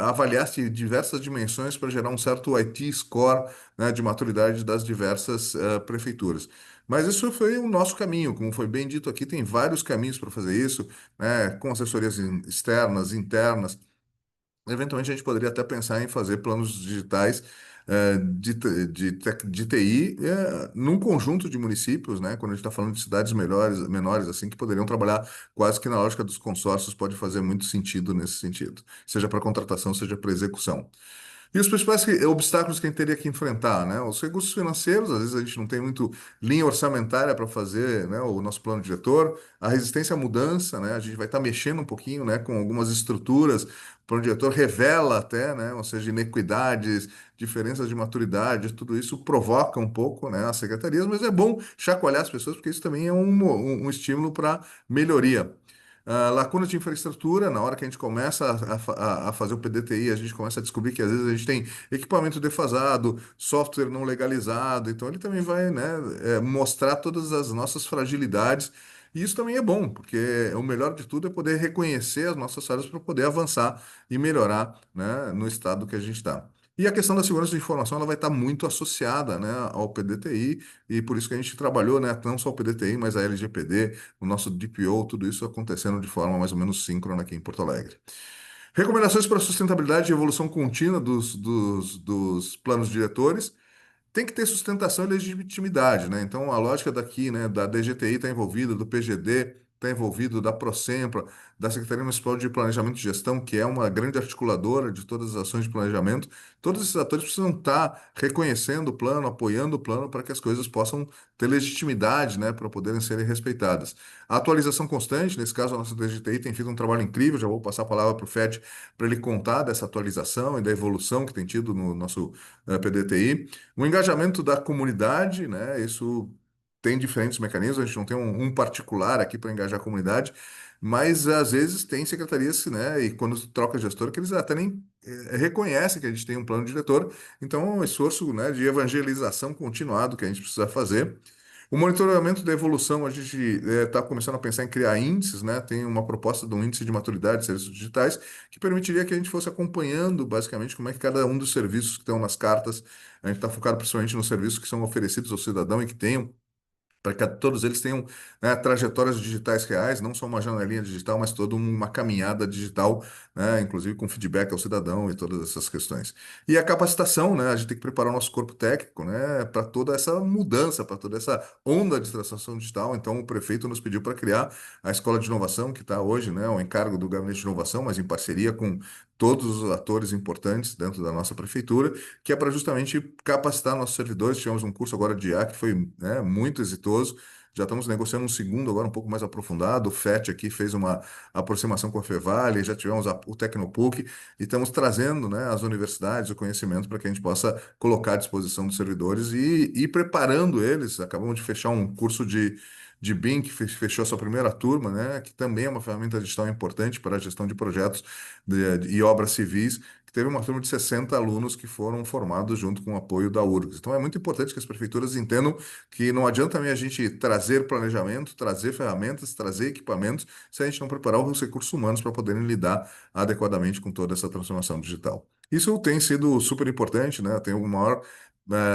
avaliasse diversas dimensões para gerar um certo IT score, né, de maturidade das diversas prefeituras. Mas isso foi o nosso caminho, como foi bem dito aqui, tem vários caminhos para fazer isso, né, com assessorias externas, internas. eventualmente a gente poderia até pensar em fazer planos digitais de TI num conjunto de municípios, né? Quando a gente está falando de cidades menores, assim, que poderiam trabalhar quase que na lógica dos consórcios, pode fazer muito sentido nesse sentido, seja para contratação, seja para execução. E os principais obstáculos que a gente teria que enfrentar, né? Os recursos financeiros, às vezes a gente não tem muito linha orçamentária para fazer, né, o nosso plano diretor, a resistência à mudança, né? A gente vai estar mexendo um pouquinho, né, com algumas estruturas. O plano diretor revela até, né, ou seja, inequidades, diferenças de maturidade, tudo isso provoca um pouco, né, as secretarias, mas é bom chacoalhar as pessoas, porque isso também é um estímulo para melhoria. Lacunas de infraestrutura, na hora que a gente começa a fazer o PDTI, a gente começa a descobrir que às vezes a gente tem equipamento defasado, software não legalizado, então ele também vai, né, mostrar todas as nossas fragilidades. E isso também é bom, porque o melhor de tudo é poder reconhecer as nossas falhas para poder avançar e melhorar, né, no estado que a gente está. E a questão da segurança de informação ela vai estar muito associada, né, ao PDTI, e por isso que a gente trabalhou, né, não só o PDTI, mas a LGPD, o nosso DPO, tudo isso acontecendo de forma mais ou menos síncrona aqui em Porto Alegre. Recomendações para a sustentabilidade e evolução contínua dos planos diretores. Tem que ter sustentação e legitimidade, né? Então, a lógica daqui, né, da DGTI está envolvida, do PGD está envolvido, da Prosempra, da Secretaria Municipal de Planejamento e Gestão, que é uma grande articuladora de todas as ações de planejamento. Todos esses atores precisam estar reconhecendo o plano, apoiando o plano para que as coisas possam ter legitimidade, né, para poderem serem respeitadas. A atualização constante, nesse caso, a nossa DGTI tem feito um trabalho incrível, já vou passar a palavra para o FED para ele contar dessa atualização e da evolução que tem tido no nosso PDTI. O engajamento da comunidade, né? Isso tem diferentes mecanismos, a gente não tem um particular aqui para engajar a comunidade, mas às vezes tem secretarias, né? E quando troca gestor, que eles até nem reconhecem que a gente tem um plano diretor. Então, é um esforço, né, de evangelização continuado que a gente precisa fazer. O monitoramento da evolução, a gente está começando a pensar em criar índices, né? Tem uma proposta de um índice de maturidade de serviços digitais que permitiria que a gente fosse acompanhando, basicamente, como é que cada um dos serviços que estão nas cartas, a gente está focado principalmente nos serviços que são oferecidos ao cidadão e que tenham para que todos eles tenham, né, trajetórias digitais reais, não só uma janelinha digital, mas toda uma caminhada digital, né, inclusive com feedback ao cidadão e todas essas questões. E a capacitação, né, a gente tem que preparar o nosso corpo técnico, né, para toda essa mudança, para toda essa onda de transformação digital. Então, o prefeito nos pediu para criar a Escola de Inovação, que está hoje, né, ao encargo do Gabinete de Inovação, mas em parceria com todos os atores importantes dentro da nossa prefeitura, que é para justamente capacitar nossos servidores. Tivemos um curso agora de IA que foi, né, muito exitoso. Já estamos negociando um segundo agora um pouco mais aprofundado. O FET aqui fez uma aproximação com a Fevale, já tivemos o Tecnopuc e estamos trazendo, né, as universidades, o conhecimento para que a gente possa colocar à disposição dos servidores e ir preparando eles. Acabamos de fechar um curso de BIM, que fechou a sua primeira turma, né, que também é uma ferramenta digital importante para a gestão de projetos e obras civis, que teve uma turma de 60 alunos que foram formados junto com o apoio da URGS. Então é muito importante que as prefeituras entendam que não adianta também a gente trazer planejamento, trazer ferramentas, trazer equipamentos, se a gente não preparar os recursos humanos para poderem lidar adequadamente com toda essa transformação digital. Isso tem sido super importante, né? Eu tenho o maior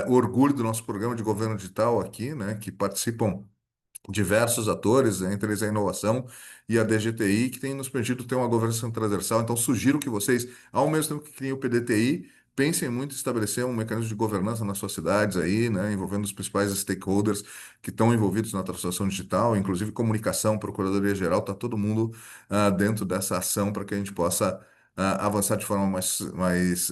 orgulho do nosso programa de governo digital aqui, né? Que participam diversos atores, entre eles a inovação e a DGTI, que tem nos permitido ter uma governança transversal. Então, sugiro que vocês, ao mesmo tempo que criem o PDTI, pensem muito em estabelecer um mecanismo de governança nas suas cidades aí, né, envolvendo os principais stakeholders que estão envolvidos na transformação digital, inclusive comunicação, Procuradoria-Geral, está todo mundo dentro dessa ação para que a gente possa avançar de forma mais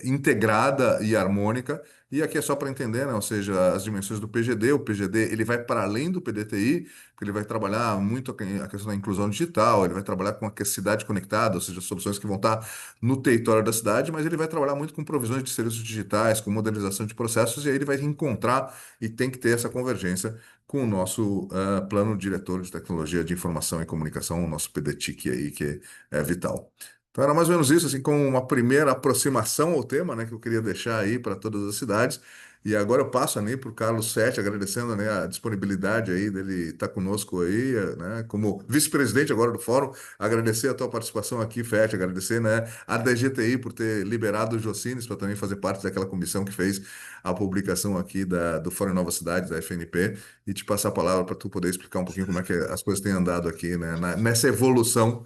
integrada e harmônica. E aqui é só para entender, né? Ou seja, as dimensões do PGD. O PGD ele vai para além do PDTI, porque ele vai trabalhar muito a questão da inclusão digital, ele vai trabalhar com a cidade conectada, ou seja, soluções que vão estar no território da cidade, mas ele vai trabalhar muito com provisões de serviços digitais, com modernização de processos, e aí ele vai encontrar e tem que ter essa convergência com o nosso plano diretor de tecnologia de informação e comunicação, o nosso PDTIC aí, que é vital. Então era mais ou menos isso, assim, como uma primeira aproximação ao tema, né, que eu queria deixar aí para todas as cidades. E agora eu passo ali para o Carlos Sete, agradecendo, né, a disponibilidade aí dele estar conosco aí, né, como vice-presidente agora do Fórum. Agradecer a tua participação aqui, Fete, agradecer, né, a DGTI por ter liberado o Jocines para também fazer parte daquela comissão que fez a publicação aqui do Fórum Nova Cidade, da FNP, e te passar a palavra para tu poder explicar um pouquinho como é que as coisas têm andado aqui, né, nessa evolução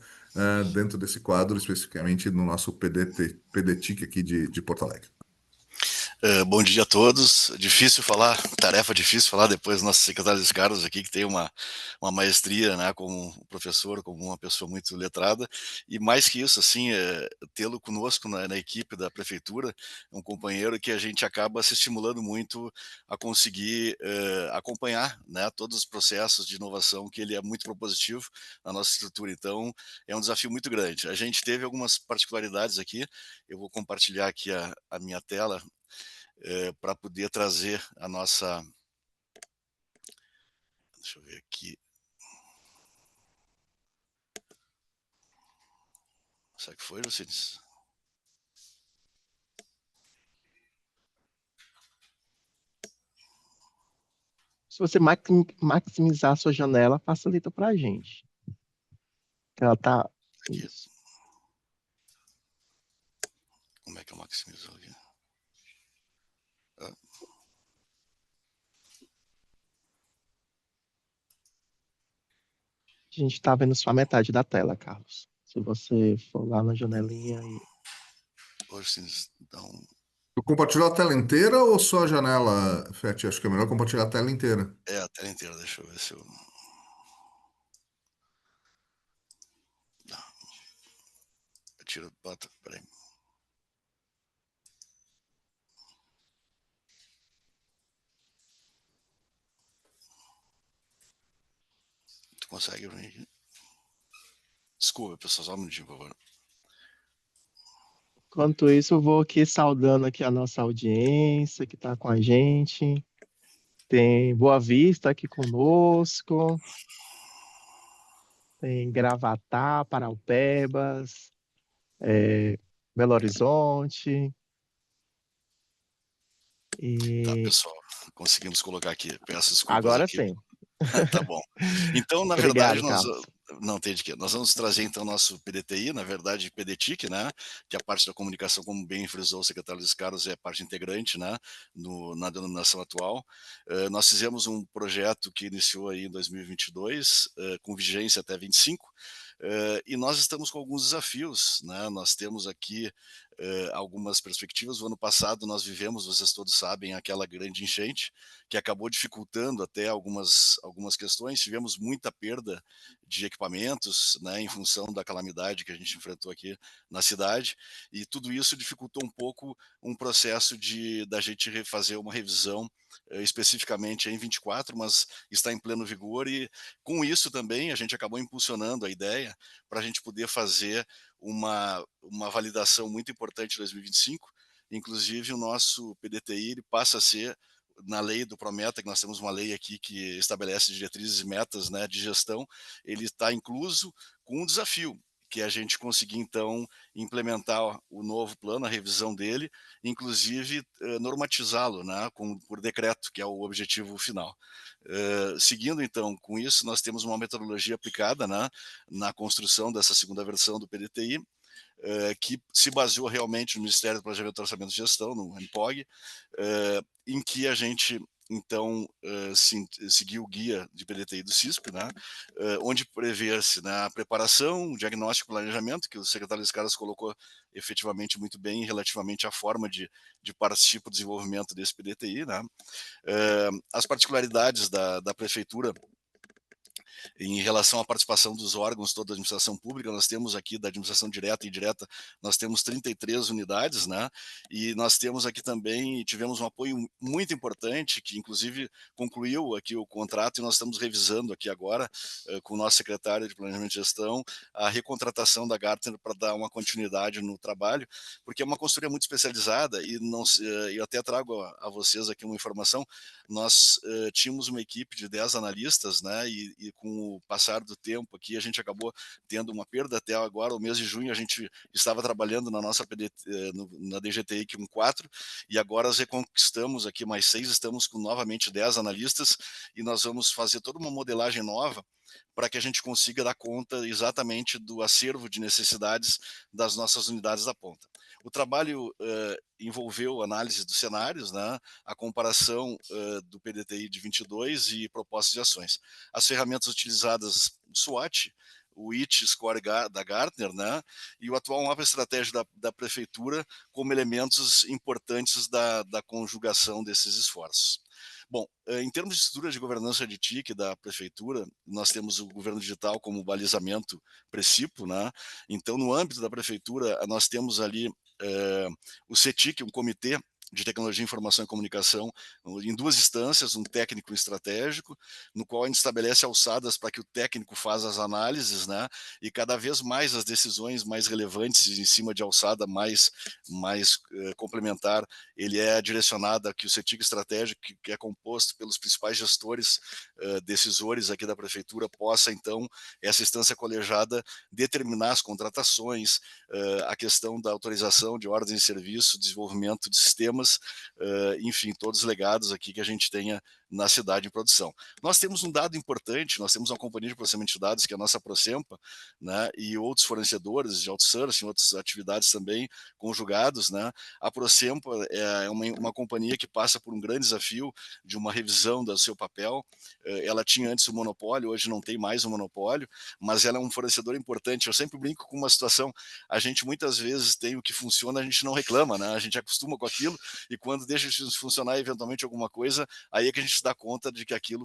dentro desse quadro, especificamente no nosso PDTIC aqui de Porto Alegre. Bom dia a todos. Difícil falar, tarefa difícil falar depois do nosso secretário Luiz Carlos aqui, que tem uma maestria, né, como professor, como uma pessoa muito letrada, e mais que isso, assim, tê-lo conosco na equipe da prefeitura, um companheiro que a gente acaba se estimulando muito a conseguir acompanhar, né, todos os processos de inovação, que ele é muito propositivo na nossa estrutura. Então, é um desafio muito grande. A gente teve algumas particularidades aqui, eu vou compartilhar aqui a minha tela, para poder trazer a nossa. Deixa eu ver aqui. Será que foi, Lucides? Se você maximizar a sua janela, facilita para a gente. Ela tá. Aqui. Isso. Como é que eu maximizo aqui? A gente está vendo só a metade da tela, Carlos. Se você for lá na janelinha e. Lucides, então. Tu compartilhou a tela inteira ou só a janela, Feti? Acho que é melhor compartilhar a tela inteira. A tela inteira, deixa eu ver se eu. Não. Eu tiro. Bota, peraí. Tu consegue ver aqui? Desculpa, pessoal, só um minutinho, por favor. Enquanto isso, eu vou aqui saudando aqui a nossa audiência que está com a gente. Tem Boa Vista aqui conosco. Tem Gravatá, Paraupebas, Belo Horizonte. Tá, E pessoal, conseguimos colocar aqui. Peço desculpas agora aqui. sim. Tá bom. Então, na Obrigado, verdade, Carlos. não tem de quê. Nós vamos trazer, então, nosso PDTI, na verdade, PDTIC, né? Que é a parte da comunicação, como bem frisou o secretário Luiz Carlos, é a parte integrante, né? Na denominação atual. Nós fizemos um projeto que iniciou aí em 2022, com vigência até 25, e nós estamos com alguns desafios, né? Nós temos aqui algumas perspectivas. O ano passado nós vivemos, vocês todos sabem, aquela grande enchente, que acabou dificultando até algumas questões. Tivemos muita perda de equipamentos, né, em função da calamidade que a gente enfrentou aqui na cidade, e tudo isso dificultou um pouco um processo da gente fazer uma revisão especificamente em 24, mas está em pleno vigor, e com isso também a gente acabou impulsionando a ideia para a gente poder fazer uma validação muito importante em 2025. Inclusive, o nosso PDTI ele passa a ser, na lei do Prometa, que nós temos uma lei aqui que estabelece diretrizes e metas, né, de gestão, ele está incluso com um desafio, que é a gente conseguir, então, implementar o novo plano, a revisão dele, inclusive normatizá-lo, né, por decreto, que é o objetivo final. Seguindo, então, com isso, nós temos uma metodologia aplicada, né, na construção dessa segunda versão do PDTI, que se baseou realmente no Ministério do Planejamento, Orçamento e Gestão, no MPOG, em que a gente, então, seguiu o guia de PDTI do CISP, né, onde prevê-se, né, a preparação, o diagnóstico e planejamento, que o secretário Luiz Carlos colocou efetivamente muito bem relativamente à forma de partir para o desenvolvimento desse PDTI. Né. As particularidades da prefeitura em relação à participação dos órgãos toda a administração pública, nós temos aqui da administração direta e indireta, nós temos 33 unidades, né? E nós temos aqui também, tivemos um apoio muito importante, que inclusive concluiu aqui o contrato, e nós estamos revisando aqui agora, com o nosso secretário de Planejamento e Gestão, a recontratação da Gartner para dar uma continuidade no trabalho, porque é uma consultoria muito especializada, e não, eu até trago a vocês aqui uma informação. Nós tínhamos uma equipe de 10 analistas, né, e com o passar do tempo aqui a gente acabou tendo uma perda. Até agora, o mês de junho, a gente estava trabalhando na nossa na DGTI com 4, e agora reconquistamos aqui mais 6, estamos com novamente 10 analistas, e nós vamos fazer toda uma modelagem nova para que a gente consiga dar conta exatamente do acervo de necessidades das nossas unidades da ponta. O trabalho envolveu análise dos cenários, né, a comparação do PDTI de 22 e propostas de ações. As ferramentas utilizadas, SWOT, o IT Score da Gartner, né, e o atual mapa estratégico da prefeitura como elementos importantes da conjugação desses esforços. Bom, em termos de estrutura de governança de TIC da prefeitura, nós temos o governo digital como balizamento principal, né? Então, no âmbito da prefeitura, nós temos ali o CETIC, um comitê de tecnologia, informação e comunicação, em duas instâncias, um técnico e um estratégico, no qual a gente estabelece alçadas para que o técnico faça as análises, né, e cada vez mais as decisões mais relevantes em cima de alçada mais complementar, ele é direcionado aqui o CETIC estratégico, que é composto pelos principais gestores, decisores aqui da prefeitura, possa então, essa instância colegiada, determinar as contratações, a questão da autorização de ordens de serviço, desenvolvimento de sistemas, enfim, todos os legados aqui que a gente tenha na cidade em produção. Nós temos um dado importante, nós temos uma companhia de processamento de dados, que é a nossa Procempa, né, e outros fornecedores de outsourcing, outras atividades também conjugados, né. A Procempa é uma companhia que passa por um grande desafio de uma revisão do seu papel. Ela tinha antes o monopólio, hoje não tem mais o monopólio, mas ela é um fornecedor importante. Eu sempre brinco com uma situação, a gente muitas vezes tem o que funciona, a gente não reclama, né, a gente acostuma com aquilo, e quando deixa de funcionar eventualmente alguma coisa, aí é que a gente se dá conta de que aquilo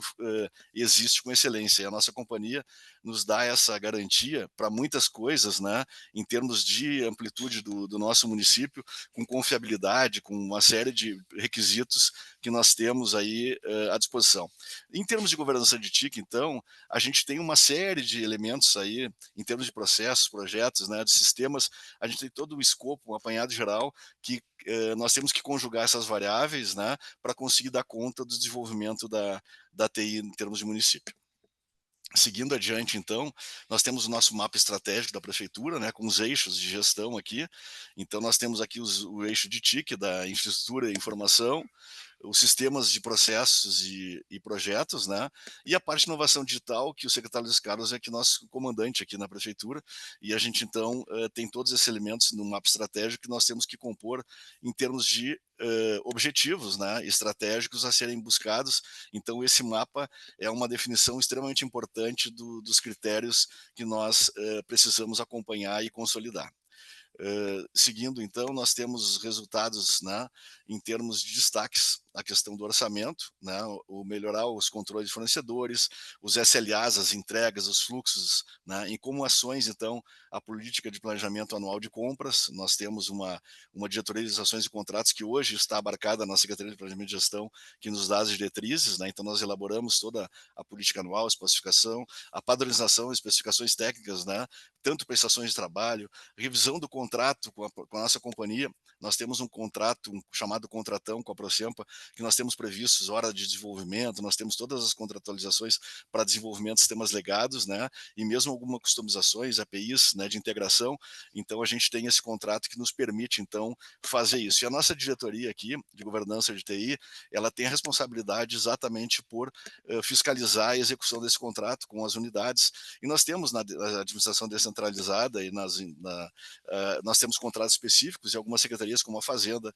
existe com excelência. E a nossa companhia nos dá essa garantia para muitas coisas, né, em termos de amplitude do nosso município, com confiabilidade, com uma série de requisitos que nós temos aí à disposição. Em termos de governança de TIC, então, a gente tem uma série de elementos aí, em termos de processos, projetos, né, de sistemas, a gente tem todo o escopo, um apanhado geral, que nós temos que conjugar essas variáveis, né, para conseguir dar conta do desenvolvimento da TI em termos de município. Seguindo adiante, então, nós temos o nosso mapa estratégico da prefeitura, né, com os eixos de gestão aqui. Então, nós temos aqui o eixo de TIC, da infraestrutura e informação, os sistemas de processos e projetos, né? E a parte de inovação digital, que o secretário Luiz Carlos é aqui nosso comandante aqui na prefeitura, e a gente então tem todos esses elementos no mapa estratégico que nós temos que compor em termos de objetivos, né, estratégicos a serem buscados. Então esse mapa é uma definição extremamente importante dos critérios que nós precisamos acompanhar e consolidar. Seguindo, então, nós temos resultados, né, em termos de destaques, a questão do orçamento, né, o melhorar os controles de fornecedores, os SLAs, as entregas, os fluxos, né, em como ações, então, a política de planejamento anual de compras. Nós temos uma diretoria de ações e contratos que hoje está abarcada na Secretaria de Planejamento e Gestão, que nos dá as diretrizes, né, então nós elaboramos toda a política anual, a especificação, a padronização, as especificações técnicas, né, tanto prestações de trabalho, revisão do contrato com a nossa companhia. Nós temos um contrato, chamado contratão com a Procempa, que nós temos previstos hora de desenvolvimento, nós temos todas as contratualizações para desenvolvimento de sistemas legados, né, e mesmo algumas customizações, APIs, né, de integração. Então a gente tem esse contrato que nos permite então fazer isso. E a nossa diretoria aqui de governança de TI, ela tem a responsabilidade exatamente por fiscalizar a execução desse contrato com as unidades. E nós temos na administração descentralizada e nós temos contratos específicos e algumas secretarias como a Fazenda,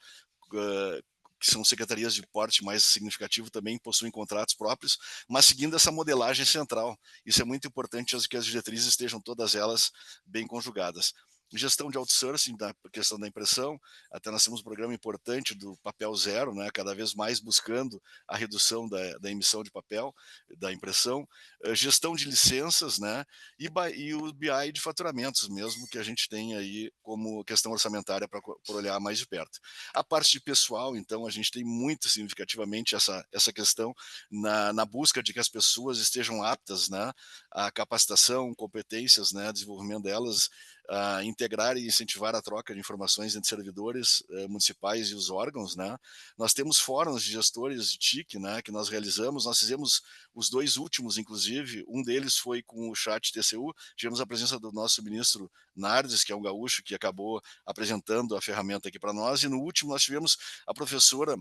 que são secretarias de porte mais significativo, também possuem contratos próprios, mas seguindo essa modelagem central. Isso é muito importante, que as diretrizes estejam todas elas bem conjugadas. Gestão de outsourcing, da questão da impressão, até nós temos um programa importante do papel zero, né, cada vez mais buscando a redução da emissão de papel, da impressão, gestão de licenças, né, e o BI de faturamentos mesmo, que a gente tem aí como questão orçamentária para olhar mais de perto. A parte de pessoal, então, a gente tem muito significativamente essa questão na busca de que as pessoas estejam aptas, né, à capacitação, competências, né, desenvolvimento delas, a integrar e incentivar a troca de informações entre servidores municipais e os órgãos, né? Nós temos fóruns de gestores de TIC, né, que nós realizamos. Nós fizemos os dois últimos, inclusive. Um deles foi com o chat TCU. Tivemos a presença do nosso ministro Nardes, que é um gaúcho, que acabou apresentando a ferramenta aqui para nós. E no último nós tivemos a professora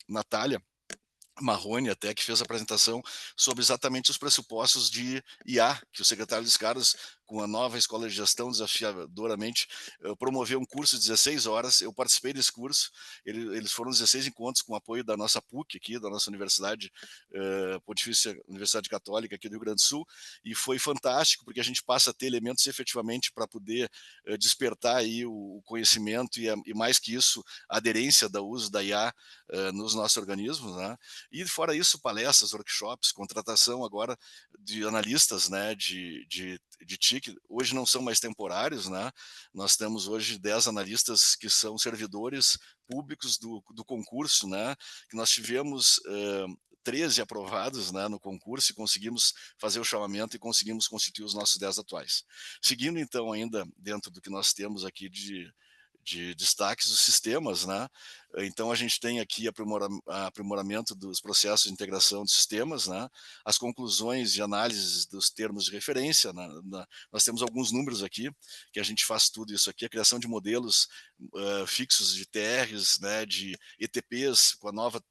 Natália Marrone, até, que fez a apresentação sobre exatamente os pressupostos de IA, que o secretário Luiz Carlos com a nova Escola de Gestão, desafiadoramente, promoveu um curso de 16 horas. Eu participei desse curso, eles foram 16 encontros com apoio da nossa PUC aqui, da nossa Universidade Pontifícia Universidade Católica aqui do Rio Grande do Sul, e foi fantástico, porque a gente passa a ter elementos efetivamente para poder despertar aí o conhecimento e mais que isso, a aderência do uso da IA nos nossos organismos, né? E fora isso, palestras, workshops, contratação agora de analistas, né, de TIC, hoje não são mais temporários, né? Nós temos hoje 10 analistas que são servidores públicos do concurso, né? Que nós tivemos 13 aprovados, né, no concurso, e conseguimos fazer o chamamento e conseguimos constituir os nossos 10 atuais. Seguindo, então, ainda dentro do que nós temos aqui de destaques dos sistemas, né? Então a gente tem aqui aprimoramento dos processos de integração de sistemas, né? As conclusões e análises dos termos de referência, né? Nós temos alguns números aqui que a gente faz tudo isso aqui, a criação de modelos fixos de TRs, né? De ETPs, com a nova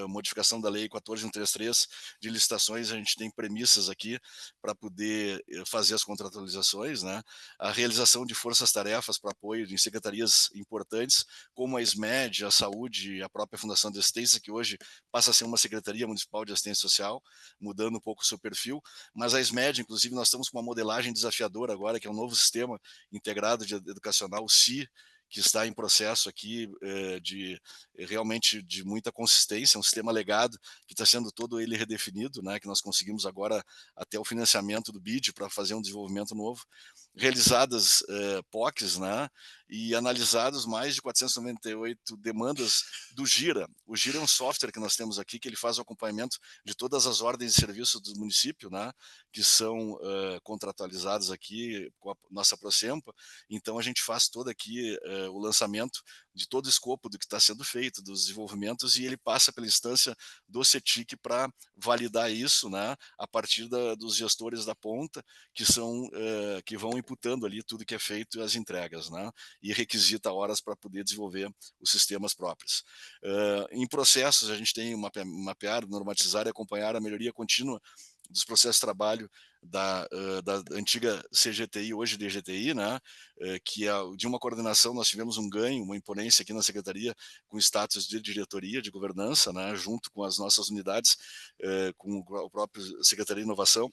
modificação da lei 14133 de licitações, a gente tem premissas aqui para poder fazer as contratualizações, né? A realização de forças-tarefas para apoio em secretarias importantes, como a SMED, a Saúde, a própria Fundação de Assistência, que hoje passa a ser uma Secretaria Municipal de Assistência Social, mudando um pouco o seu perfil, mas a SMED, inclusive, nós estamos com uma modelagem desafiadora agora, que é um novo sistema integrado de educacional, o SI, que está em processo aqui realmente de muita consistência, um sistema legado que está sendo todo ele redefinido, né, que nós conseguimos agora até o financiamento do BID para fazer um desenvolvimento novo, realizadas POCs, né, e analisados mais de 498 demandas do Gira. O Gira é um software que nós temos aqui, que ele faz o acompanhamento de todas as ordens de serviço do município, né, que são contratualizadas aqui com a nossa Procempa. Então a gente faz todo aqui o lançamento de todo o escopo do que está sendo feito, dos desenvolvimentos, e ele passa pela instância do CETIC para validar isso, né, a partir dos gestores da ponta, que são que vão imputando ali tudo que é feito e as entregas, né, e requisita horas para poder desenvolver os sistemas próprios. Em processos, a gente tem mapear, normatizar e acompanhar a melhoria contínua dos processos de trabalho da antiga CGTI, hoje DGTI, né, que de uma coordenação nós tivemos um ganho, uma imponência aqui na Secretaria com status de diretoria, de governança, né, junto com as nossas unidades, com o próprio Secretaria de Inovação,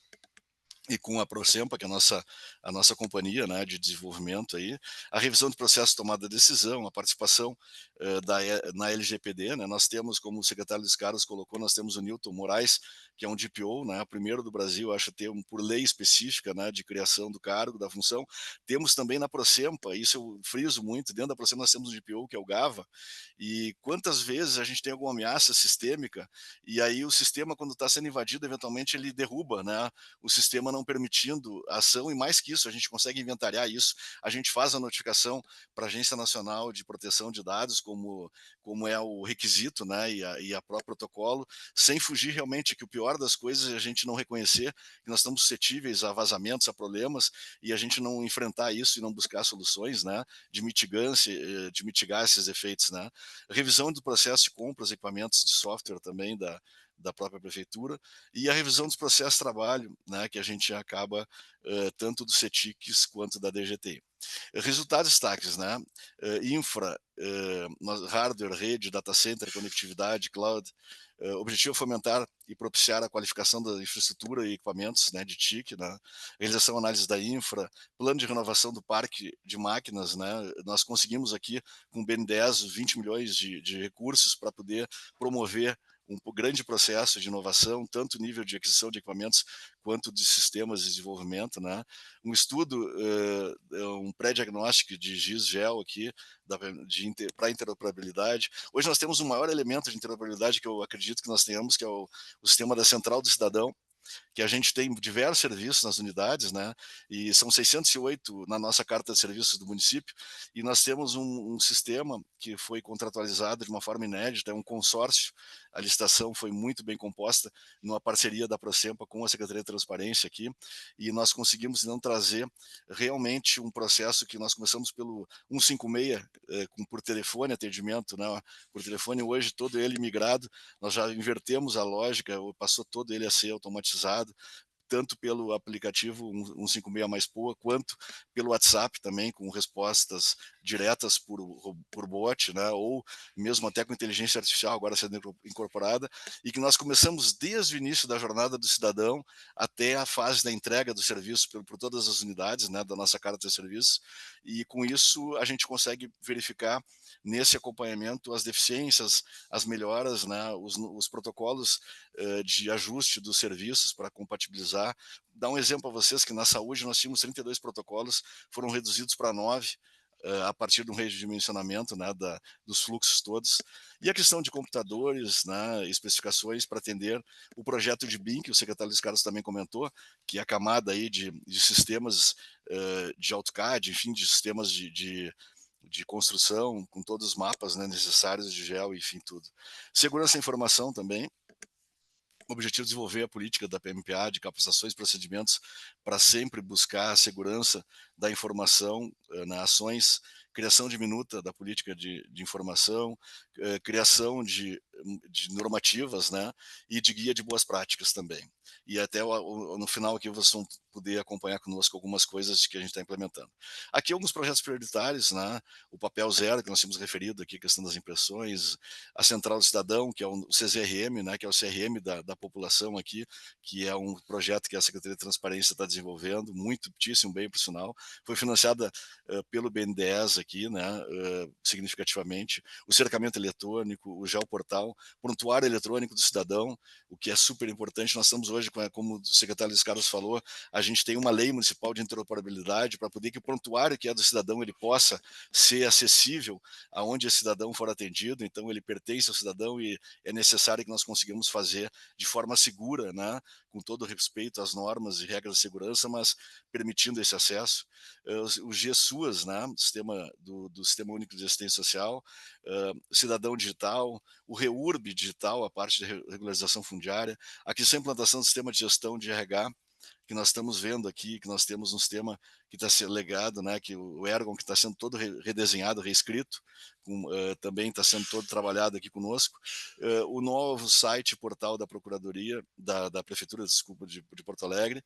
e com a Procempa, que é a nossa companhia, né, de desenvolvimento aí, a revisão de processo de tomada de decisão, a participação na LGPD, né, nós temos, como o secretário Luiz Carlos colocou, nós temos o Newton Moraes, que é um DPO, né, o primeiro do Brasil, acho ter por lei específica, né, de criação do cargo, da função. Temos também na Procempa, isso eu friso muito, dentro da Procempa nós temos um DPO, que é o GAVA, e quantas vezes a gente tem alguma ameaça sistêmica, e aí o sistema, quando está sendo invadido, eventualmente ele derruba, né, o sistema não permitindo ação, e mais que isso, a gente consegue inventariar isso, a gente faz a notificação para a Agência Nacional de Proteção de Dados, como é o requisito, né, e a próprio protocolo, sem fugir realmente, que o pior das coisas é a gente não reconhecer que nós estamos suscetíveis a vazamentos, a problemas, e a gente não enfrentar isso e não buscar soluções, né, de mitigar esses efeitos, né. Revisão do processo de compras, equipamentos de software também da própria prefeitura, e a revisão dos processos de trabalho, né, que a gente acaba tanto do CETICs quanto da DGTI. Resultados destaques, né? Infra, hardware, rede, data center, conectividade, cloud. O objetivo é fomentar e propiciar a qualificação da infraestrutura e equipamentos, né, de TIC, né? Realização análise da infra, plano de renovação do parque de máquinas, né? Nós conseguimos aqui, com o BN10, 20 milhões de recursos para poder promover um grande processo de inovação, tanto nível de aquisição de equipamentos quanto de sistemas de desenvolvimento, né? Um estudo, um pré-diagnóstico de GIS-GEL aqui, para interoperabilidade. Hoje nós temos o maior elemento de interoperabilidade que eu acredito que nós tenhamos, que é o sistema da Central do Cidadão, que a gente tem diversos serviços nas unidades, né? E são 608 na nossa carta de serviços do município, e nós temos um sistema que foi contratualizado de uma forma inédita, é um consórcio, a licitação foi muito bem composta, numa parceria da Procempa com a Secretaria de Transparência aqui, e nós conseguimos então trazer realmente um processo que nós começamos pelo 156, por telefone, atendimento, né, por telefone, hoje todo ele migrado, nós já invertemos a lógica, passou todo ele a ser automatizado, tanto pelo aplicativo 156 Mais Poa, quanto pelo WhatsApp também, com respostas diretas por bot, né, ou mesmo até com inteligência artificial agora sendo incorporada, e que nós começamos desde o início da jornada do cidadão até a fase da entrega do serviço por todas as unidades, né, da nossa carta de serviços, e com isso a gente consegue verificar nesse acompanhamento as deficiências, as melhoras, né, os protocolos de ajuste dos serviços para compatibilizar. Dar um exemplo a vocês que na saúde nós tínhamos 32 protocolos, foram reduzidos para 9, a partir do redimensionamento, né, dos fluxos todos. E a questão de computadores, né, especificações para atender o projeto de BIM, que o secretário Luiz Carlos também comentou, que é a camada aí de sistemas de AutoCAD, enfim, de sistemas de construção, com todos os mapas, né, necessários de gel, enfim, tudo. Segurança da informação também. O objetivo é desenvolver a política da PMPA de capacitações e procedimentos para sempre buscar a segurança da informação nas ações, criação de minuta da política de informação, criação de normativas, né, e de guia de boas práticas também. E até no final aqui vocês vão poder acompanhar conosco algumas coisas que a gente está implementando. Aqui alguns projetos prioritários, né, o papel zero, que nós temos referido aqui, a questão das impressões, a Central do Cidadão, que é o CZRM, né, que é o CRM da população aqui, que é um projeto que a Secretaria de Transparência está desenvolvendo, muitíssimo bem, por sinal. Foi financiada pelo BNDES aqui, né, significativamente. O cercamento eletrônico, o geoportal, prontuário eletrônico do cidadão, o que é super importante. Nós estamos hoje, como o secretário Luiz Carlos falou, a gente tem uma lei municipal de interoperabilidade para poder que o prontuário que é do cidadão ele possa ser acessível aonde esse cidadão for atendido, então ele pertence ao cidadão e é necessário que nós consigamos fazer de forma segura, né, com todo respeito às normas e regras de segurança, mas permitindo esse acesso. O GSUAS, né, sistema do Sistema Único de Assistência Social, Cidadão Digital, o REURB Digital, a parte de regularização fundiária, a questão de implantação do sistema de gestão de RH, que nós estamos vendo aqui, que nós temos um sistema que está sendo legado, né, que o Ergon, que está sendo todo redesenhado, reescrito, também está sendo todo trabalhado aqui conosco, o novo site, portal da Procuradoria, da Prefeitura, desculpa, de Porto Alegre,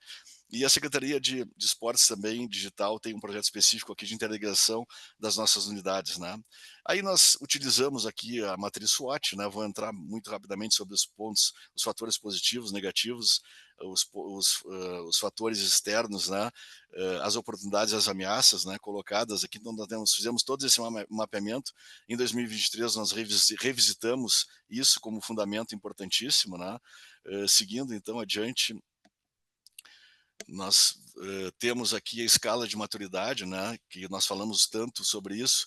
e a Secretaria de Esportes também, digital, tem um projeto específico aqui de integração das nossas unidades, né. Aí nós utilizamos aqui a matriz SWOT, né, vou entrar muito rapidamente sobre os pontos, os fatores positivos, negativos, os fatores externos, né, as oportunidades e as ameaças, né, colocadas aqui. Então nós fizemos todo esse mapeamento. Em 2023 nós revisitamos isso como fundamento importantíssimo, né. Seguindo então adiante, nós temos aqui a escala de maturidade, né, que nós falamos tanto sobre isso,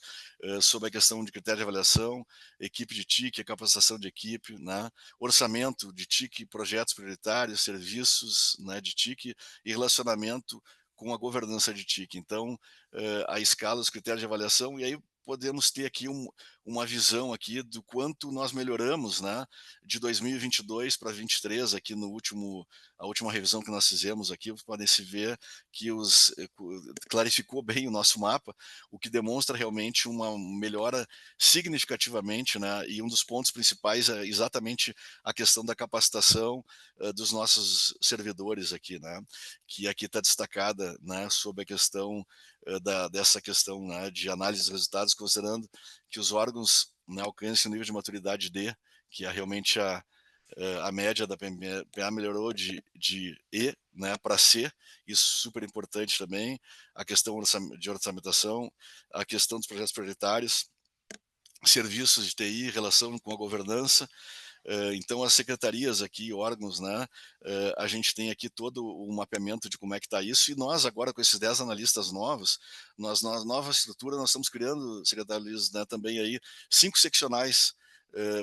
sobre a questão de critério de avaliação, equipe de TIC, capacitação de equipe, né, orçamento de TIC, projetos prioritários, serviços, né, de TIC e relacionamento com a governança de TIC. Então, a escala, os critérios de avaliação, e aí podemos ter aqui uma visão aqui do quanto nós melhoramos, né, de 2022 para 2023, aqui a última revisão que nós fizemos aqui, podem se ver que clarificou bem o nosso mapa, o que demonstra realmente uma melhora significativamente, né, e um dos pontos principais é exatamente a questão da capacitação dos nossos servidores aqui, né, que aqui está destacada, né, sobre a questão dessa questão, né, de análise dos resultados, considerando que os órgãos, né, alcancem o nível de maturidade D, que é realmente a média da PMPA melhorou de E, né, para C, isso super importante também, a questão de orçamentação, a questão dos projetos prioritários, serviços de TI, relação com a governança. Então, as secretarias aqui, órgãos, né, a gente tem aqui todo o mapeamento de como é que está isso, e nós agora, com esses 10 analistas novos, na nova estrutura, nós estamos criando, secretário Luiz, né, também aí 5 seccionais,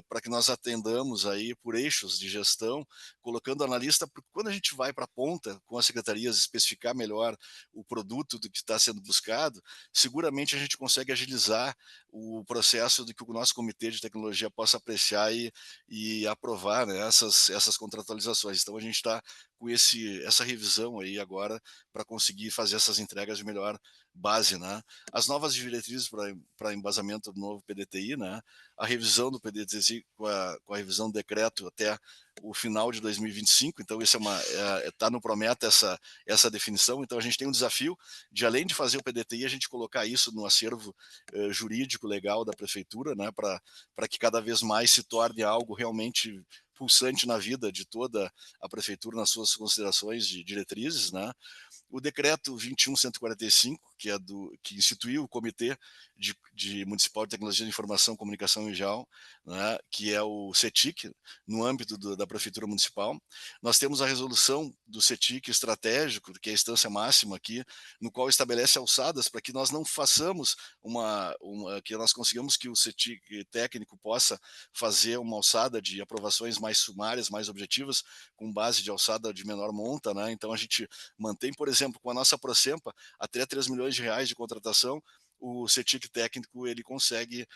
para que nós atendamos aí por eixos de gestão, colocando analista, porque quando a gente vai para a ponta com as secretarias especificar melhor o produto do que está sendo buscado, seguramente a gente consegue agilizar o processo de que o nosso comitê de tecnologia possa apreciar e aprovar, né, essas contratualizações. Então a gente está com essa revisão aí agora para conseguir fazer essas entregas de melhor base, né? As novas diretrizes para embasamento do novo PDTI, né? A revisão do PDTI com a revisão do decreto até o final de 2025, então isso está no Prometa essa definição. Então a gente tem um desafio de, além de fazer o PDTI, a gente colocar isso no acervo jurídico legal da prefeitura, né, para que cada vez mais se torne algo realmente pulsante na vida de toda a prefeitura nas suas considerações de diretrizes, né? O decreto 21.145, que instituiu o Comitê Municipal de Tecnologia de Informação, Comunicação e Geral, né, que é o CETIC, no âmbito da Prefeitura Municipal. Nós temos a resolução do CETIC estratégico, que é a instância máxima aqui, no qual estabelece alçadas para que nós não façamos que nós consigamos que o CETIC técnico possa fazer uma alçada de aprovações mais sumárias, mais objetivas, com base de alçada de menor monta, né? Então a gente mantém, por exemplo, com a nossa Procempa, até 3 milhões de reais de contratação, o CETIC técnico ele consegue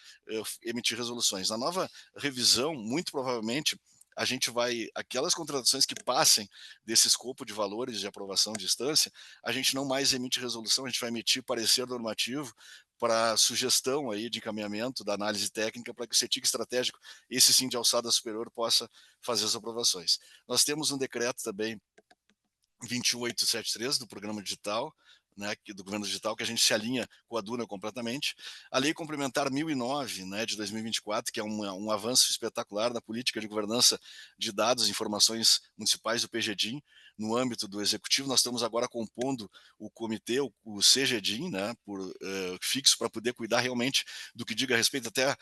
emitir resoluções. Na nova revisão, muito provavelmente, a gente aquelas contratações que passem desse escopo de valores de aprovação de instância, a gente não mais emite resolução, a gente vai emitir parecer normativo para sugestão aí de encaminhamento da análise técnica para que o CETIC estratégico, esse sim de alçada superior, possa fazer as aprovações. Nós temos um decreto também 21873 do Programa Digital, né, do Governo Digital, que a gente se alinha com a Duna completamente. A Lei Complementar 1009, né, de 2024, que é um avanço espetacular na política de governança de dados e informações municipais do PGDIM, no âmbito do Executivo. Nós estamos agora compondo o comitê, o CGDIM, né, fixo, para poder cuidar realmente do que diga a respeito até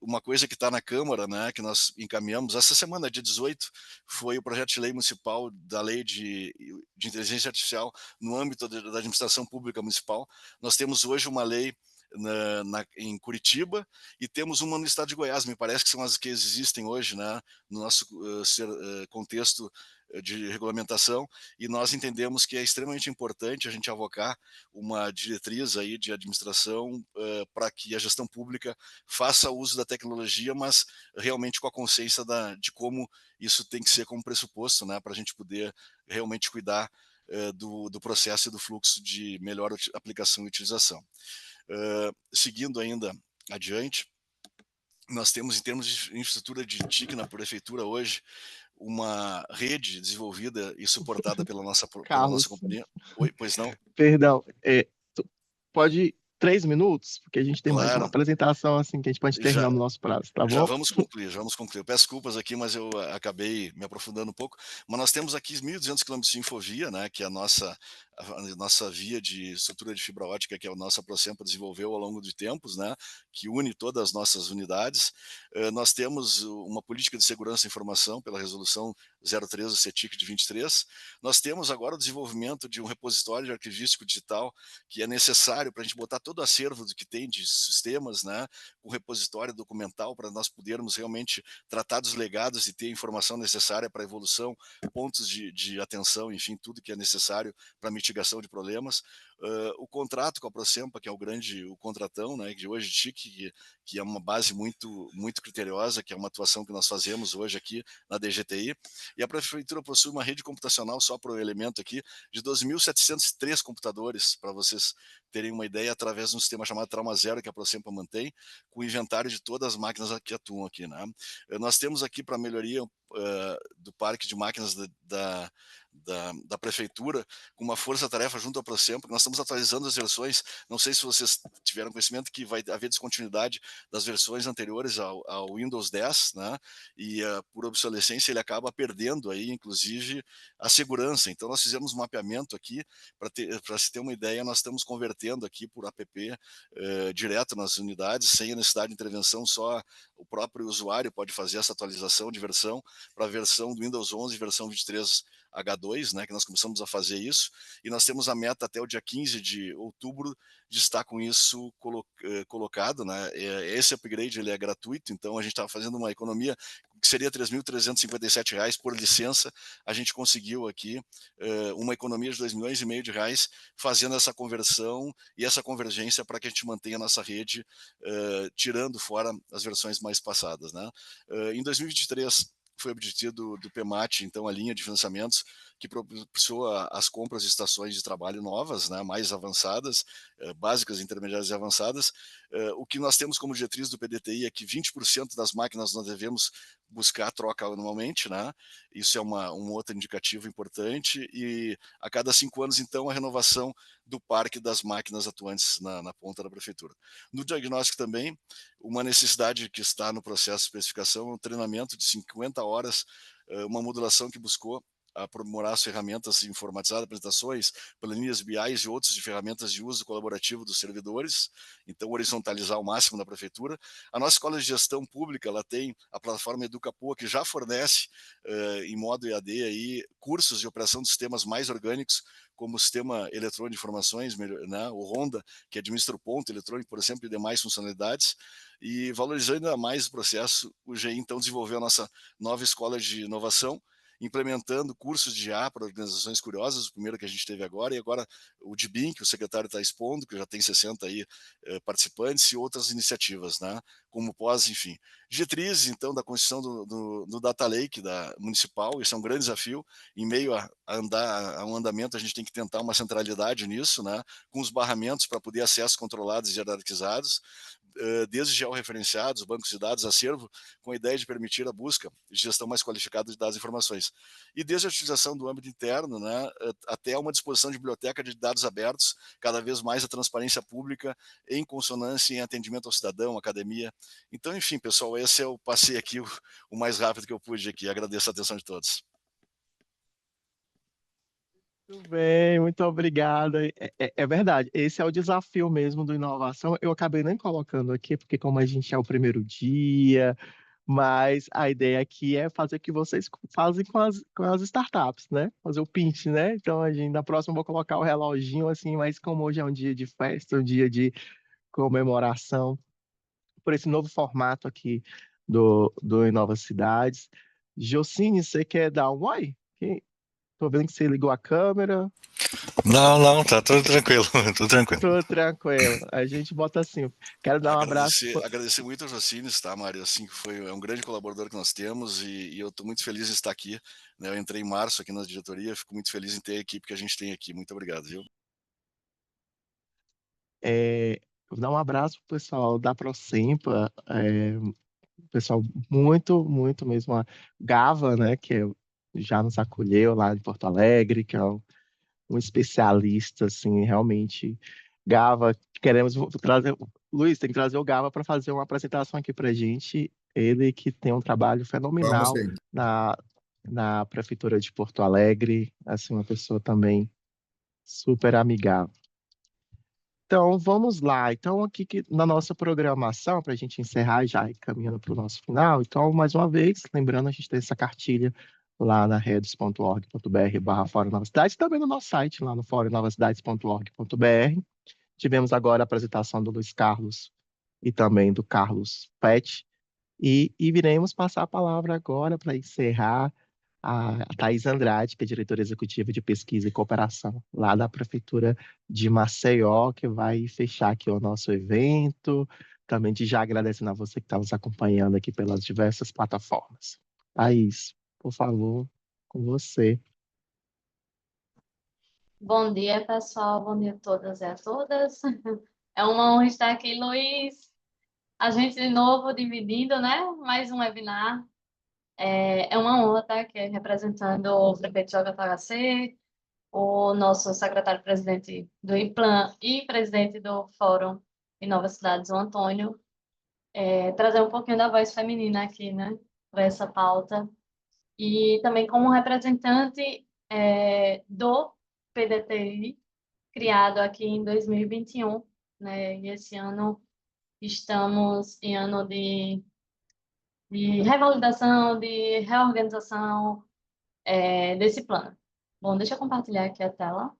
uma coisa que está na Câmara, né, que nós encaminhamos. Essa semana, dia 18, foi o projeto de lei municipal da Lei de Inteligência Artificial no âmbito da administração pública municipal. Nós temos hoje uma lei em Curitiba e temos uma no estado de Goiás, me parece que são as que existem hoje, né, no nosso contexto de regulamentação, e nós entendemos que é extremamente importante a gente avocar uma diretriz aí de administração para que a gestão pública faça uso da tecnologia, mas realmente com a consciência de como isso tem que ser como pressuposto, né, para a gente poder realmente cuidar do processo e do fluxo de melhor aplicação e utilização. Seguindo ainda adiante, nós temos, em termos de infraestrutura de TIC na prefeitura hoje, uma rede desenvolvida e suportada pela nossa Carlos, companhia. Oi, pois não? perdão, pode 3 minutos, porque a gente tem mais uma Claro. apresentação assim que a gente pode terminar no nosso prazo, tá Já bom? vamos concluir. Eu peço desculpas aqui, mas eu acabei me aprofundando um pouco. Mas nós temos aqui 1.200 quilômetros de infovia, né, que é a nossa via de estrutura de fibra ótica, que a nossa Procempa desenvolveu ao longo de tempos, né, que une todas as nossas unidades. Nós temos uma política de segurança e informação pela resolução 03 do CETIC de 23. Nós temos agora o desenvolvimento de um repositório de arquivístico digital que é necessário para a gente botar todo o acervo do que tem de sistemas, né, com repositório documental para nós podermos realmente tratar dos legados e ter a informação necessária para a evolução, pontos de atenção, enfim, tudo que é necessário para a mitigação de problemas. O contrato com a Procempa, que é o contratão, né, de hoje TIC, que é uma base muito, muito criteriosa, que é uma atuação que nós fazemos hoje aqui na DGTI. E a prefeitura possui uma rede computacional, só para o elemento aqui, de 12.703 computadores, para vocês terem uma ideia, através de um sistema chamado Trauma Zero, que a Procempa mantém, com o inventário de todas as máquinas que atuam aqui, né? Nós temos aqui, para melhoria do parque de máquinas da prefeitura, com uma força-tarefa junto à Procempa, que nós estamos atualizando as versões. Não sei se vocês tiveram conhecimento que vai haver descontinuidade das versões anteriores ao Windows 10, né? E por obsolescência ele acaba perdendo aí, inclusive, a segurança. Então nós fizemos um mapeamento aqui, para se ter uma ideia, nós estamos convertendo aqui por app direto nas unidades, sem a necessidade de intervenção, só o próprio usuário pode fazer essa atualização de versão para a versão do Windows 11, versão 23H2, né, que nós começamos a fazer isso, e nós temos a meta até o dia 15 de outubro de estar com isso colocado, né? Esse upgrade ele é gratuito, então a gente está fazendo uma economia que seria R$ 3.357 por licença. A gente conseguiu aqui uma economia de R$2,5 milhões fazendo essa conversão e essa convergência para que a gente mantenha a nossa rede, tirando fora as versões mais passadas, né? Em 2023 foi obtido do PEMAT, então a linha de financiamentos que propiciou as compras de estações de trabalho novas, né, mais avançadas, básicas, intermediárias e avançadas. O que nós temos como diretriz do PDTI é que 20% das máquinas nós devemos buscar a troca anualmente, né? Isso é um outro indicativo importante, e a cada 5 anos, então, a renovação do parque das máquinas atuantes na ponta da prefeitura. No diagnóstico também, uma necessidade que está no processo de especificação é um treinamento de 50 horas, uma modulação que buscou aprimorar as ferramentas informatizadas, apresentações, planilhas BI e outras de ferramentas de uso colaborativo dos servidores, então horizontalizar ao máximo na prefeitura. A nossa escola de gestão pública, ela tem a plataforma EducaPoa, que já fornece em modo EAD aí, cursos de operação de sistemas mais orgânicos, como o Sistema Eletrônico de Informações, né, o Honda, que administra o ponto eletrônico, por exemplo, e demais funcionalidades. E valorizando ainda mais o processo, o GI então desenvolveu a nossa nova escola de inovação, implementando cursos de IA para organizações curiosas, o primeiro que a gente teve agora, e agora o DBIM, que o secretário está expondo, que já tem 60 aí, participantes, e outras iniciativas, né? Como pós, enfim. Diretrizes, então, da construção do Data Lake da municipal, isso é um grande desafio. Em meio a um andamento, a gente tem que tentar uma centralidade nisso, né? Com os barramentos para poder acessos controlados e hierarquizados, desde georreferenciados, bancos de dados, acervo, com a ideia de permitir a busca e gestão mais qualificada de dados e informações. E desde a utilização do âmbito interno, né, até uma disposição de biblioteca de dados abertos, cada vez mais a transparência pública em consonância em atendimento ao cidadão, academia. Então, enfim, pessoal, esse eu passei aqui o mais rápido que eu pude aqui. Agradeço a atenção de todos. Muito bem, muito obrigado. É verdade, esse é o desafio mesmo do inovação. Eu acabei nem colocando aqui, porque como a gente é o primeiro dia, mas a ideia aqui é fazer o que vocês fazem com as startups, né? Fazer o pitch, né? Então, na próxima eu vou colocar o reloginho, assim, mas como hoje é um dia de festa, um dia de comemoração, por esse novo formato aqui do Inova Cidades. Jocine, você quer dar um oi? Tô vendo que você ligou a câmera. Não, tá tudo tranquilo, tudo tranquilo. Tô tranquilo. A gente bota assim. Quero dar um abraço. Agradecer muito ao Jocines, tá, Mário? Assim, é um grande colaborador que nós temos, e eu estou muito feliz em estar aqui, né? Eu entrei em março aqui na diretoria, fico muito feliz em ter a equipe que a gente tem aqui. Muito obrigado, viu? Vou dar um abraço pro pessoal da Procempa, pessoal muito, muito mesmo. A Gava, né, já nos acolheu lá em Porto Alegre, que é um especialista, assim, realmente. Gava, queremos trazer. Luiz, tem que trazer o Gava para fazer uma apresentação aqui para gente. Ele que tem um trabalho Vamos fenomenal sim. na Prefeitura de Porto Alegre, assim, uma pessoa também super amigável. Então, vamos lá. Então, aqui na nossa programação, para a gente encerrar já e caminhando para o nosso final, então, mais uma vez, lembrando, a gente tem essa cartilha lá na redes.org.br/Fórum Nova Cidades, e também no nosso site, lá no forumnovacidades.org.br. Tivemos agora a apresentação do Luiz Carlos e também do Carlos Pet, e iremos passar a palavra agora para encerrar a Thais Andrade, que é diretora executiva de pesquisa e cooperação lá da Prefeitura de Maceió, que vai fechar aqui o nosso evento. Também de já agradecendo a você que está nos acompanhando aqui pelas diversas plataformas. Thais, por favor, com você. Bom dia, pessoal. Bom dia a todas e a todas. É uma honra estar aqui, Luiz. A gente de novo dividindo, né? Mais um webinar. É uma honra estar aqui representando o prefeito JHC, o nosso secretário-presidente do IPLAN e presidente do Fórum Inova Cidades, o Antônio. Trazer um pouquinho da voz feminina aqui, né? Para essa pauta. E também como representante do PDTI, criado aqui em 2021, né? E esse ano estamos em ano de revalidação, de reorganização desse plano. Bom, deixa eu compartilhar aqui a tela.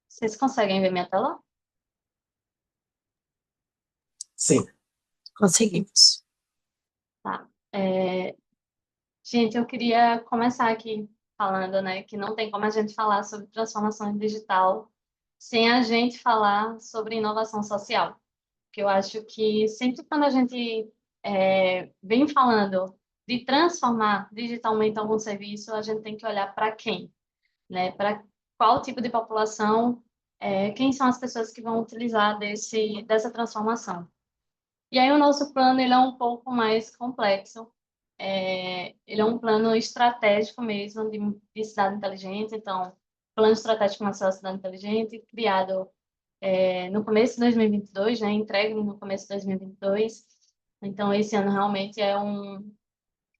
Vocês conseguem ver minha tela? Sim, conseguimos. Tá. Gente, eu queria começar aqui falando, né, que não tem como a gente falar sobre transformação digital sem a gente falar sobre inovação social. Que eu acho que sempre quando a gente vem falando de transformar digitalmente algum serviço, a gente tem que olhar para quem, né? Para qual tipo de população, quem são as pessoas que vão utilizar dessa transformação. E aí o nosso plano ele é um pouco mais complexo. Ele é um plano estratégico mesmo de cidade inteligente. Então, plano estratégico nacional de cidade inteligente, criado no começo de 2022, né? Entregue no começo de 2022. Então, esse ano realmente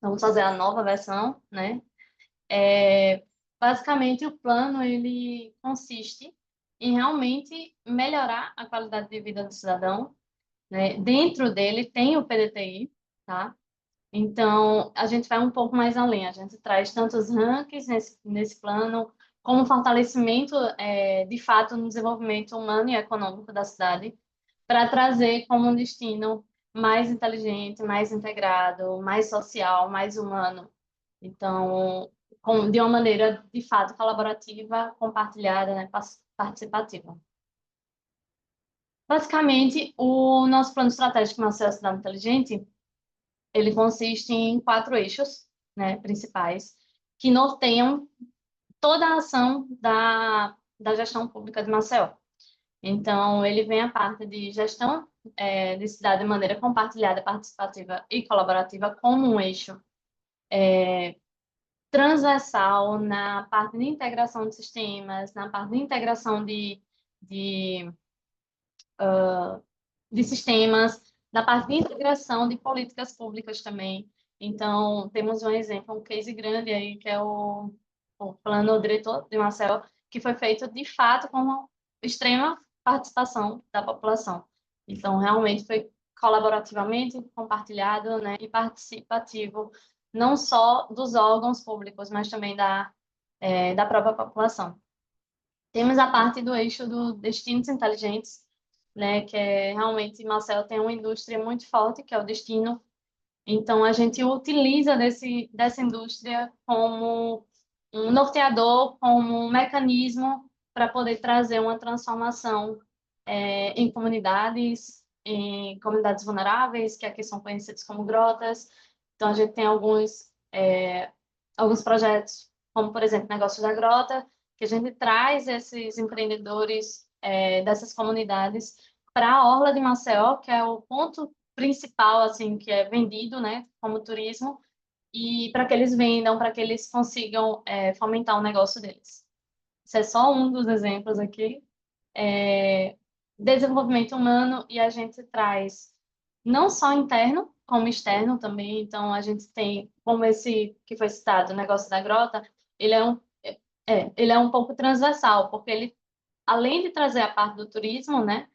vamos fazer a nova versão, né? Basicamente, o plano ele consiste em realmente melhorar a qualidade de vida do cidadão, né? Dentro dele tem o PDTI, tá? Então, a gente vai um pouco mais além, a gente traz tantos rankings nesse plano, como fortalecimento, de fato, no desenvolvimento humano e econômico da cidade, para trazer como um destino mais inteligente, mais integrado, mais social, mais humano. Então, de uma maneira, de fato, colaborativa, compartilhada, né, participativa. Basicamente, o nosso plano estratégico Maceió Cidade Inteligente, ele consiste em 4 eixos, né, principais, que norteiam toda a ação da gestão pública de Maceió. Então, ele vem a parte de gestão de cidade de maneira compartilhada, participativa e colaborativa como um eixo transversal na parte de integração de sistemas, na parte de integração de sistemas, na parte de integração de políticas públicas também. Então, temos um exemplo, um case grande aí, que é o plano diretor de Maceió, que foi feito, de fato, com extrema participação da população. Então, realmente foi colaborativamente compartilhado, né, e participativo, não só dos órgãos públicos, mas também da própria população. Temos a parte do eixo do destinos inteligentes, né, que realmente Maceió tem uma indústria muito forte, que é o destino. Então, a gente utiliza dessa indústria como um norteador, como um mecanismo para poder trazer uma transformação em comunidades vulneráveis, que aqui são conhecidas como grotas. Então, a gente tem alguns projetos, como, por exemplo, Negócios da Grota, que a gente traz esses empreendedores dessas comunidades para a Orla de Maceió, que é o ponto principal, assim, que é vendido, né, como turismo, e para que eles vendam, para que eles consigam fomentar o negócio deles. Isso é só um dos exemplos aqui. Desenvolvimento humano, e a gente traz não só interno, como externo também. Então, a gente tem, como esse que foi citado, o Negócio da Grota, ele é um pouco transversal, porque ele, além de trazer a parte do turismo, né,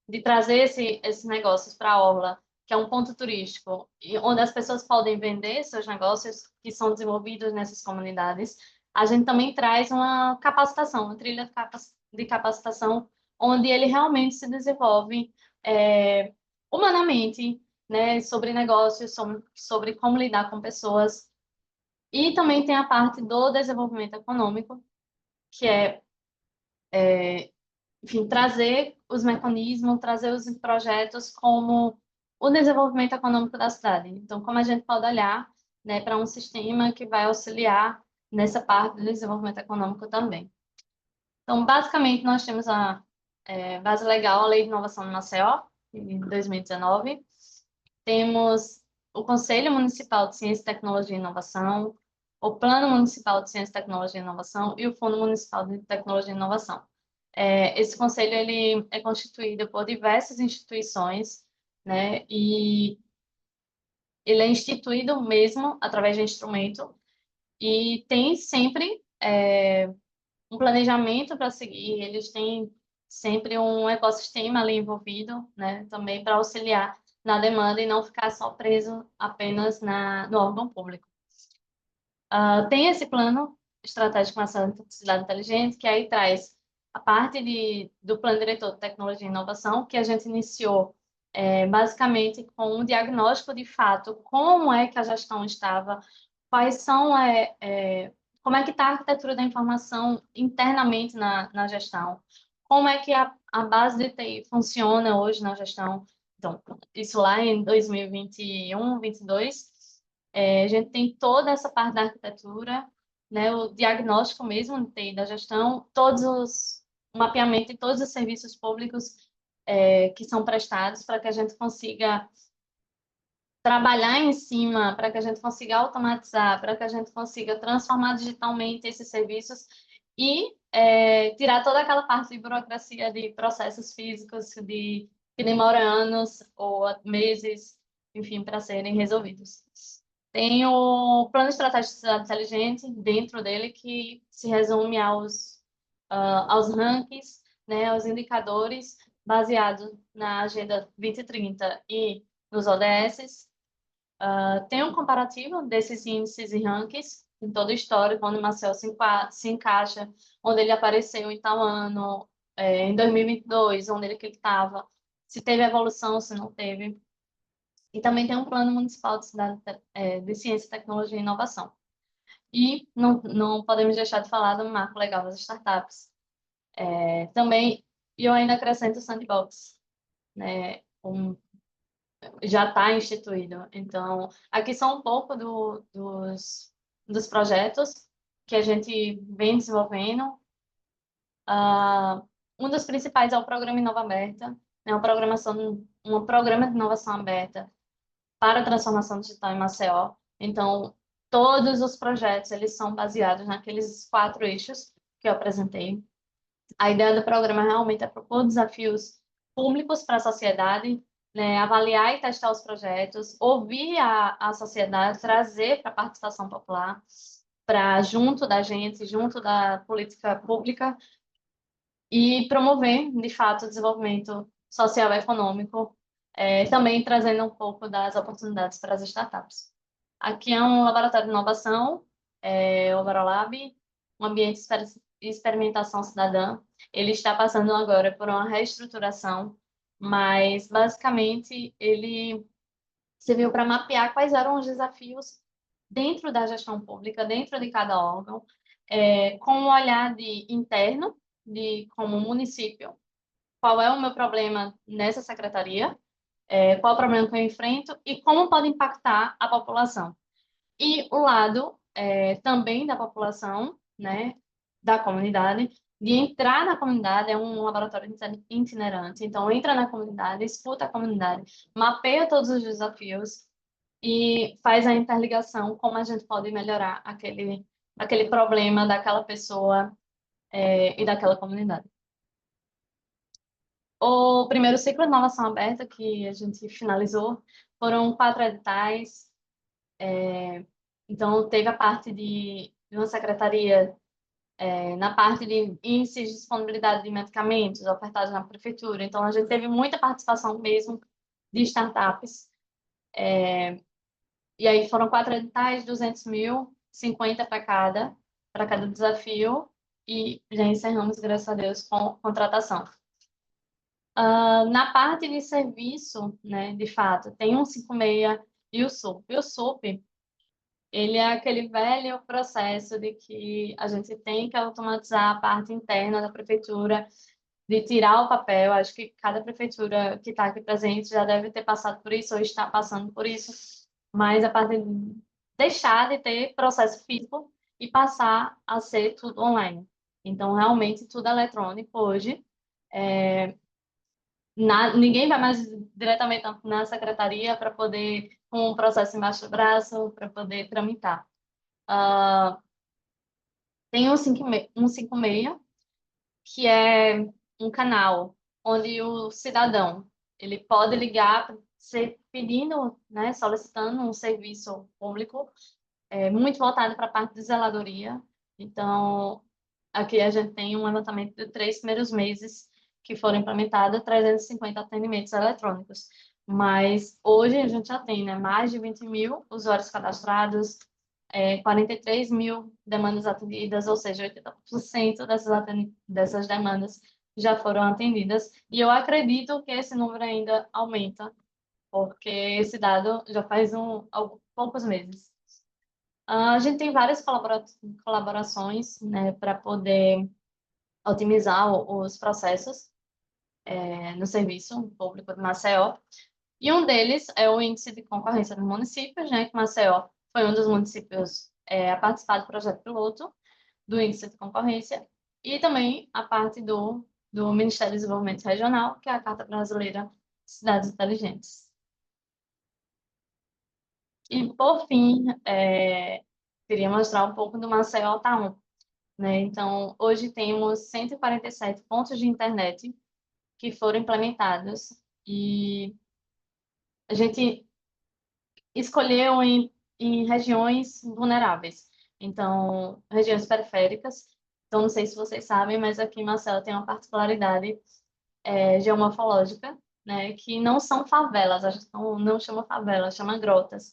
de trazer esses negócios para a Orla, que é um ponto turístico, onde as pessoas podem vender seus negócios que são desenvolvidos nessas comunidades, a gente também traz uma capacitação, uma trilha de capacitação, onde ele realmente se desenvolve humanamente, né, sobre negócios, sobre como lidar com pessoas. E também tem a parte do desenvolvimento econômico, que enfim, trazer os mecanismos, trazer os projetos como o desenvolvimento econômico da cidade. Então, como a gente pode olhar, né, para um sistema que vai auxiliar nessa parte do desenvolvimento econômico também. Então, basicamente, nós temos a base legal, a Lei de Inovação do Maceió, de 2019. Temos o Conselho Municipal de Ciência, Tecnologia e Inovação, o Plano Municipal de Ciência, Tecnologia e Inovação e o Fundo Municipal de Tecnologia e Inovação. Esse conselho ele é constituído por diversas instituições, né, e ele é instituído mesmo através de instrumento e tem sempre um planejamento para seguir, eles têm sempre um ecossistema ali envolvido, né, também para auxiliar na demanda e não ficar só preso apenas no órgão público. Tem esse plano estratégico nacional de cidade inteligente, que aí traz a parte do plano diretor de tecnologia e inovação, que a gente iniciou basicamente com um diagnóstico de fato, como é que a gestão estava, quais são como é que está a arquitetura da informação internamente na gestão, como é que a base de TI funciona hoje na gestão. Então, isso lá em 2021, 2022, a gente tem toda essa parte da arquitetura, né, o diagnóstico mesmo de TI da gestão, o mapeamento de todos os serviços públicos que são prestados para que a gente consiga trabalhar em cima, para que a gente consiga automatizar, para que a gente consiga transformar digitalmente esses serviços e tirar toda aquela parte de burocracia de processos físicos que demoram anos ou meses, enfim, para serem resolvidos. Tem o Plano Estratégico de Cidade Inteligente dentro dele, que se resume aos rankings, né, aos indicadores baseados na Agenda 2030 e nos ODS. Tem um comparativo desses índices e rankings em todo o histórico, onde o Marcel se encaixa, onde ele apareceu em tal ano, em 2022, onde ele estava, se teve evolução, se não teve. E também tem um plano municipal de ciência, tecnologia e inovação. E não podemos deixar de falar do marco legal das startups. Também, eu ainda acrescento o Sandbox, né? Já está instituído. Então, aqui são um pouco dos projetos que a gente vem desenvolvendo. Um dos principais é o Programa Inova Aberta, né? Um programa de inovação aberta para a transformação digital em Maceió. Então, todos os projetos eles são baseados naqueles 4 eixos que eu apresentei. A ideia do programa realmente é propor desafios públicos para a sociedade, né, avaliar e testar os projetos, ouvir a sociedade, trazer para a participação popular, para junto da gente, junto da política pública, e promover, de fato, o desenvolvimento social e econômico, também trazendo um pouco das oportunidades para as startups. Aqui é um laboratório de inovação, o Avarolab, um ambiente de experimentação cidadã. Ele está passando agora por uma reestruturação, mas, basicamente, ele serviu para mapear quais eram os desafios dentro da gestão pública, dentro de cada órgão, com um olhar interno, de como município, qual é o meu problema nessa secretaria, qual é o problema que eu enfrento e como pode impactar a população. E o lado também da população, né, da comunidade, de entrar na comunidade, é um laboratório itinerante, então entra na comunidade, escuta a comunidade, mapeia todos os desafios e faz a interligação, como a gente pode melhorar aquele problema daquela pessoa e daquela comunidade. O primeiro ciclo de inovação aberta que a gente finalizou foram 4 editais. Então, teve a parte de uma secretaria na parte de índices de disponibilidade de medicamentos ofertados na prefeitura. Então, a gente teve muita participação mesmo de startups. E aí foram 4 editais, 200 mil, 50 para cada desafio, e já encerramos, graças a Deus, com contratação. Na parte de serviço, né, de fato, tem o 156 e o SUP. E o SUP, ele é aquele velho processo de que a gente tem que automatizar a parte interna da prefeitura, de tirar o papel. Acho que cada prefeitura que está aqui presente já deve ter passado por isso ou está passando por isso, mas a parte de deixar de ter processo físico e passar a ser tudo online. Então, realmente, tudo eletrônico hoje. Ninguém vai mais diretamente na secretaria para poder, com um processo embaixo do braço, para poder tramitar. Tem o 156, que é um canal onde o cidadão ele pode ligar pedindo, né, solicitando um serviço público muito voltado para a parte de zeladoria. Então, aqui a gente tem um levantamento de 3 primeiros meses que foram implementados 350 atendimentos eletrônicos. Mas hoje a gente já tem, né, mais de 20 mil usuários cadastrados, 43 mil demandas atendidas, ou seja, 80% dessas demandas já foram atendidas. E eu acredito que esse número ainda aumenta, porque esse dado já faz poucos meses. A gente tem várias colaborações, né, para poder otimizar os processos no serviço público de Maceió. E um deles é o índice de concorrência dos municípios, né, que Maceió foi um dos municípios a participar do projeto piloto do índice de concorrência, e também a parte do Ministério do Desenvolvimento Regional, que é a Carta Brasileira de Cidades Inteligentes. E, por fim, queria mostrar um pouco do Maceió Tá 1, né? Então, hoje temos 147 pontos de internet que foram implementados, e a gente escolheu em regiões vulneráveis, então, regiões periféricas. Então, não sei se vocês sabem, mas aqui em Maceió tem uma particularidade geomorfológica, né, que não são favelas, a gente não chama favela, chama grotas.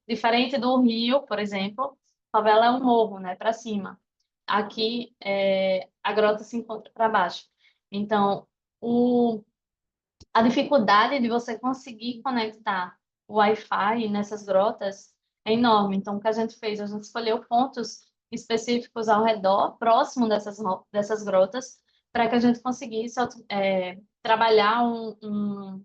Diferente do Rio, por exemplo, favela é um morro, né, para cima. Aqui, a grota se encontra para baixo. Então, a dificuldade de você conseguir conectar o Wi-Fi nessas grotas é enorme. Então, o que a gente fez? A gente escolheu pontos específicos ao redor, próximo dessas grotas, para que a gente conseguisse trabalhar um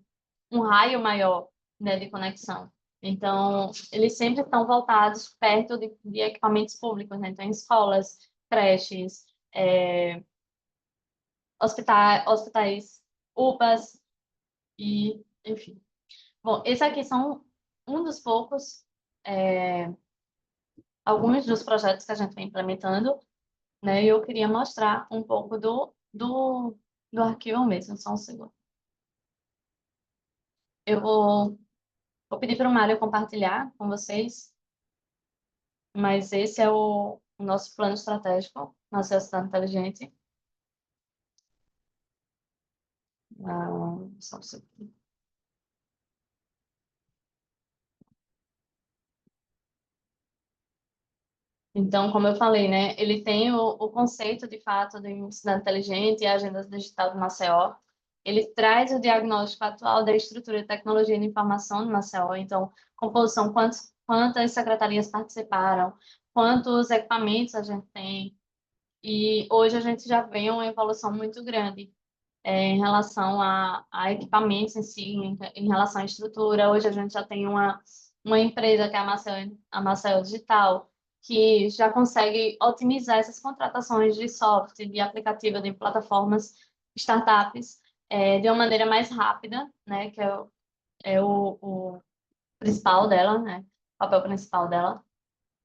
raio maior, né, de conexão. Então, eles sempre estão voltados perto de equipamentos públicos, né? Então, em escolas, creches, hospitais, UPAs, e, enfim. Bom, esses aqui são um dos poucos, alguns dos projetos que a gente vem implementando, né? E eu queria mostrar um pouco do arquivo mesmo, só um segundo. Eu vou pedir para o Mário compartilhar com vocês, mas esse é o nosso plano estratégico, nossa cidade inteligente. Só um segundo. Então, como eu falei, né, ele tem o conceito, de fato, de cidade inteligente e a agenda digital do Maceió. Ele traz o diagnóstico atual da estrutura de tecnologia de informação do Maceió. Então, composição, quantas secretarias participaram, quantos equipamentos a gente tem. E hoje a gente já vê uma evolução muito grande em relação a equipamentos em si, em relação à estrutura. Hoje a gente já tem uma empresa, que é a Maceió Digital, que já consegue otimizar essas contratações de software, de aplicativo, de plataformas, startups, de uma maneira mais rápida, né, que é o principal dela, né, o papel principal dela.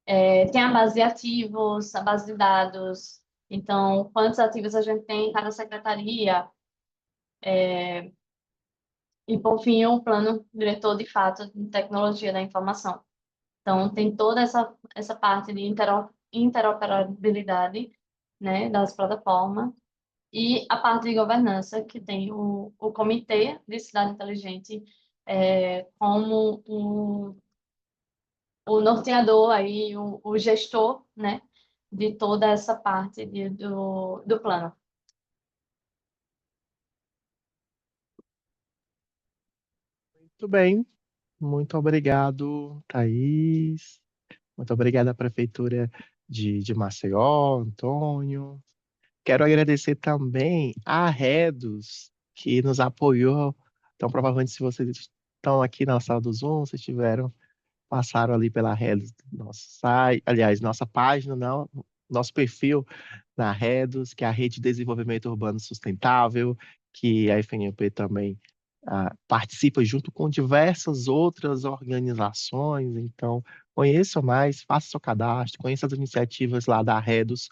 Tem a base de ativos, a base de dados, então, quantos ativos a gente tem em cada secretaria, e, por fim, o plano diretor, de fato, de tecnologia da informação. Então, tem toda essa parte de interoperabilidade, né, das plataformas, e a parte de governança, que tem o Comitê de Cidade Inteligente como o norteador, aí, o gestor, né, de toda essa parte do plano. Muito bem, muito obrigado, Thaís. Muito obrigado à Prefeitura de Maceió, Antônio. Quero agradecer também à Redos, que nos apoiou. Então, provavelmente, se vocês estão aqui na sala do Zoom, vocês passaram ali pela Redos, nosso site, aliás, nossa página, não, nosso perfil na Redos, que é a Rede de Desenvolvimento Urbano Sustentável, que a FNUP também participa junto com diversas outras organizações. Então, conheça mais, faça seu cadastro, conheça as iniciativas lá da Redos,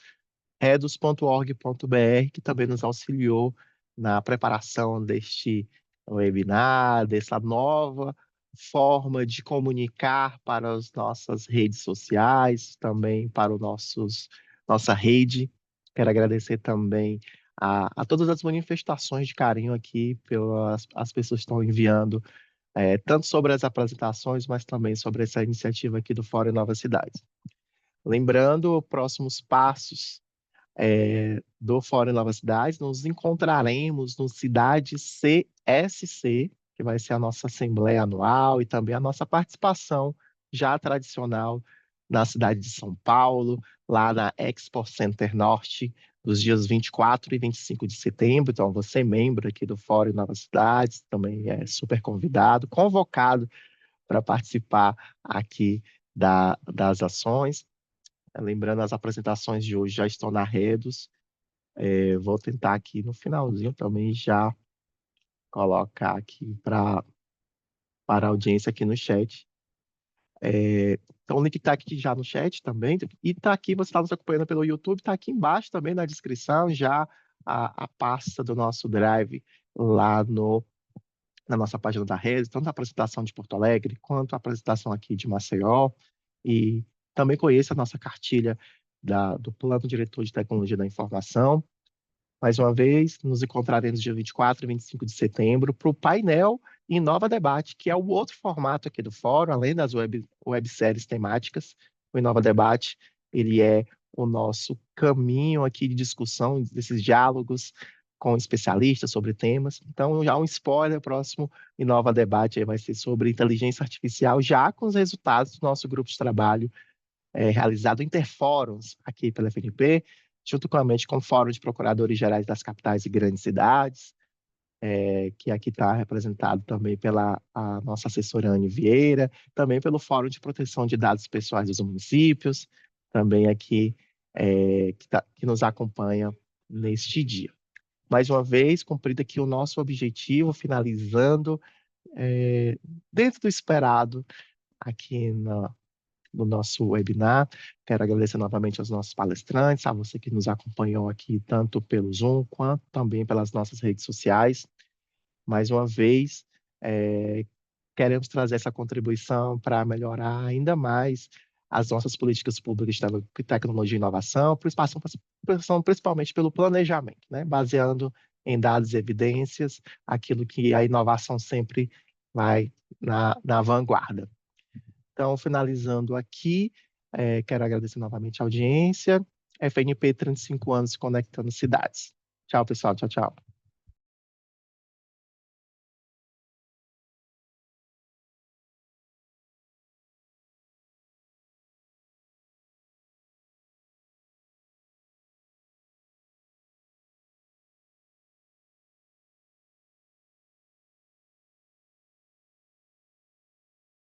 redos.org.br, que também nos auxiliou na preparação deste webinar, dessa nova forma de comunicar para as nossas redes sociais, também para nossa rede. Quero agradecer também a todas as manifestações de carinho aqui pelas as pessoas que estão enviando, tanto sobre as apresentações, mas também sobre essa iniciativa aqui do Fórum Novas Cidades. Lembrando, próximos passos do Fórum Novas Cidades, nos encontraremos no Cidade CSC, que vai ser a nossa assembleia anual e também a nossa participação já tradicional na cidade de São Paulo, lá na Expo Center Norte, dos dias 24 e 25 de setembro. Então, você, membro aqui do Fórum Novas Cidades, também é super convidado, convocado para participar aqui das ações. Lembrando, as apresentações de hoje já estão na Redos. Vou tentar aqui no finalzinho também já colocar aqui para a audiência aqui no chat. Então, o link está aqui já no chat também. E está aqui, você está nos acompanhando pelo YouTube, está aqui embaixo também na descrição já a pasta do nosso Drive lá na nossa página da Rede, tanto a apresentação de Porto Alegre, quanto a apresentação aqui de Maceió. E também conheça a nossa cartilha do Plano Diretor de Tecnologia da Informação. Mais uma vez, nos encontraremos dia 24 e 25 de setembro para o painel Inova Debate, que é o outro formato aqui do fórum, além das webséries temáticas. O Inova Debate, ele é o nosso caminho aqui de discussão, desses diálogos com especialistas sobre temas. Então, já um spoiler, o próximo Inova Debate aí vai ser sobre inteligência artificial, já com os resultados do nosso grupo de trabalho realizado interfóruns aqui pela FNP, juntamente com o Fórum de Procuradores Gerais das Capitais e Grandes Cidades, que aqui está representado também pela a nossa assessora Anne Vieira, também pelo Fórum de Proteção de Dados Pessoais dos Municípios, também aqui que nos acompanha neste dia. Mais uma vez, cumprido aqui o nosso objetivo, finalizando dentro do esperado aqui no nosso webinar. Quero agradecer novamente aos nossos palestrantes, a você que nos acompanhou aqui, tanto pelo Zoom, quanto também pelas nossas redes sociais. Mais uma vez, queremos trazer essa contribuição para melhorar ainda mais as nossas políticas públicas de tecnologia e inovação, principalmente pelo planejamento, né? Baseando em dados e evidências, aquilo que a inovação sempre vai na vanguarda. Então, finalizando aqui, quero agradecer novamente a audiência. FNP 35 anos se conectando cidades. Tchau, pessoal. Tchau, tchau.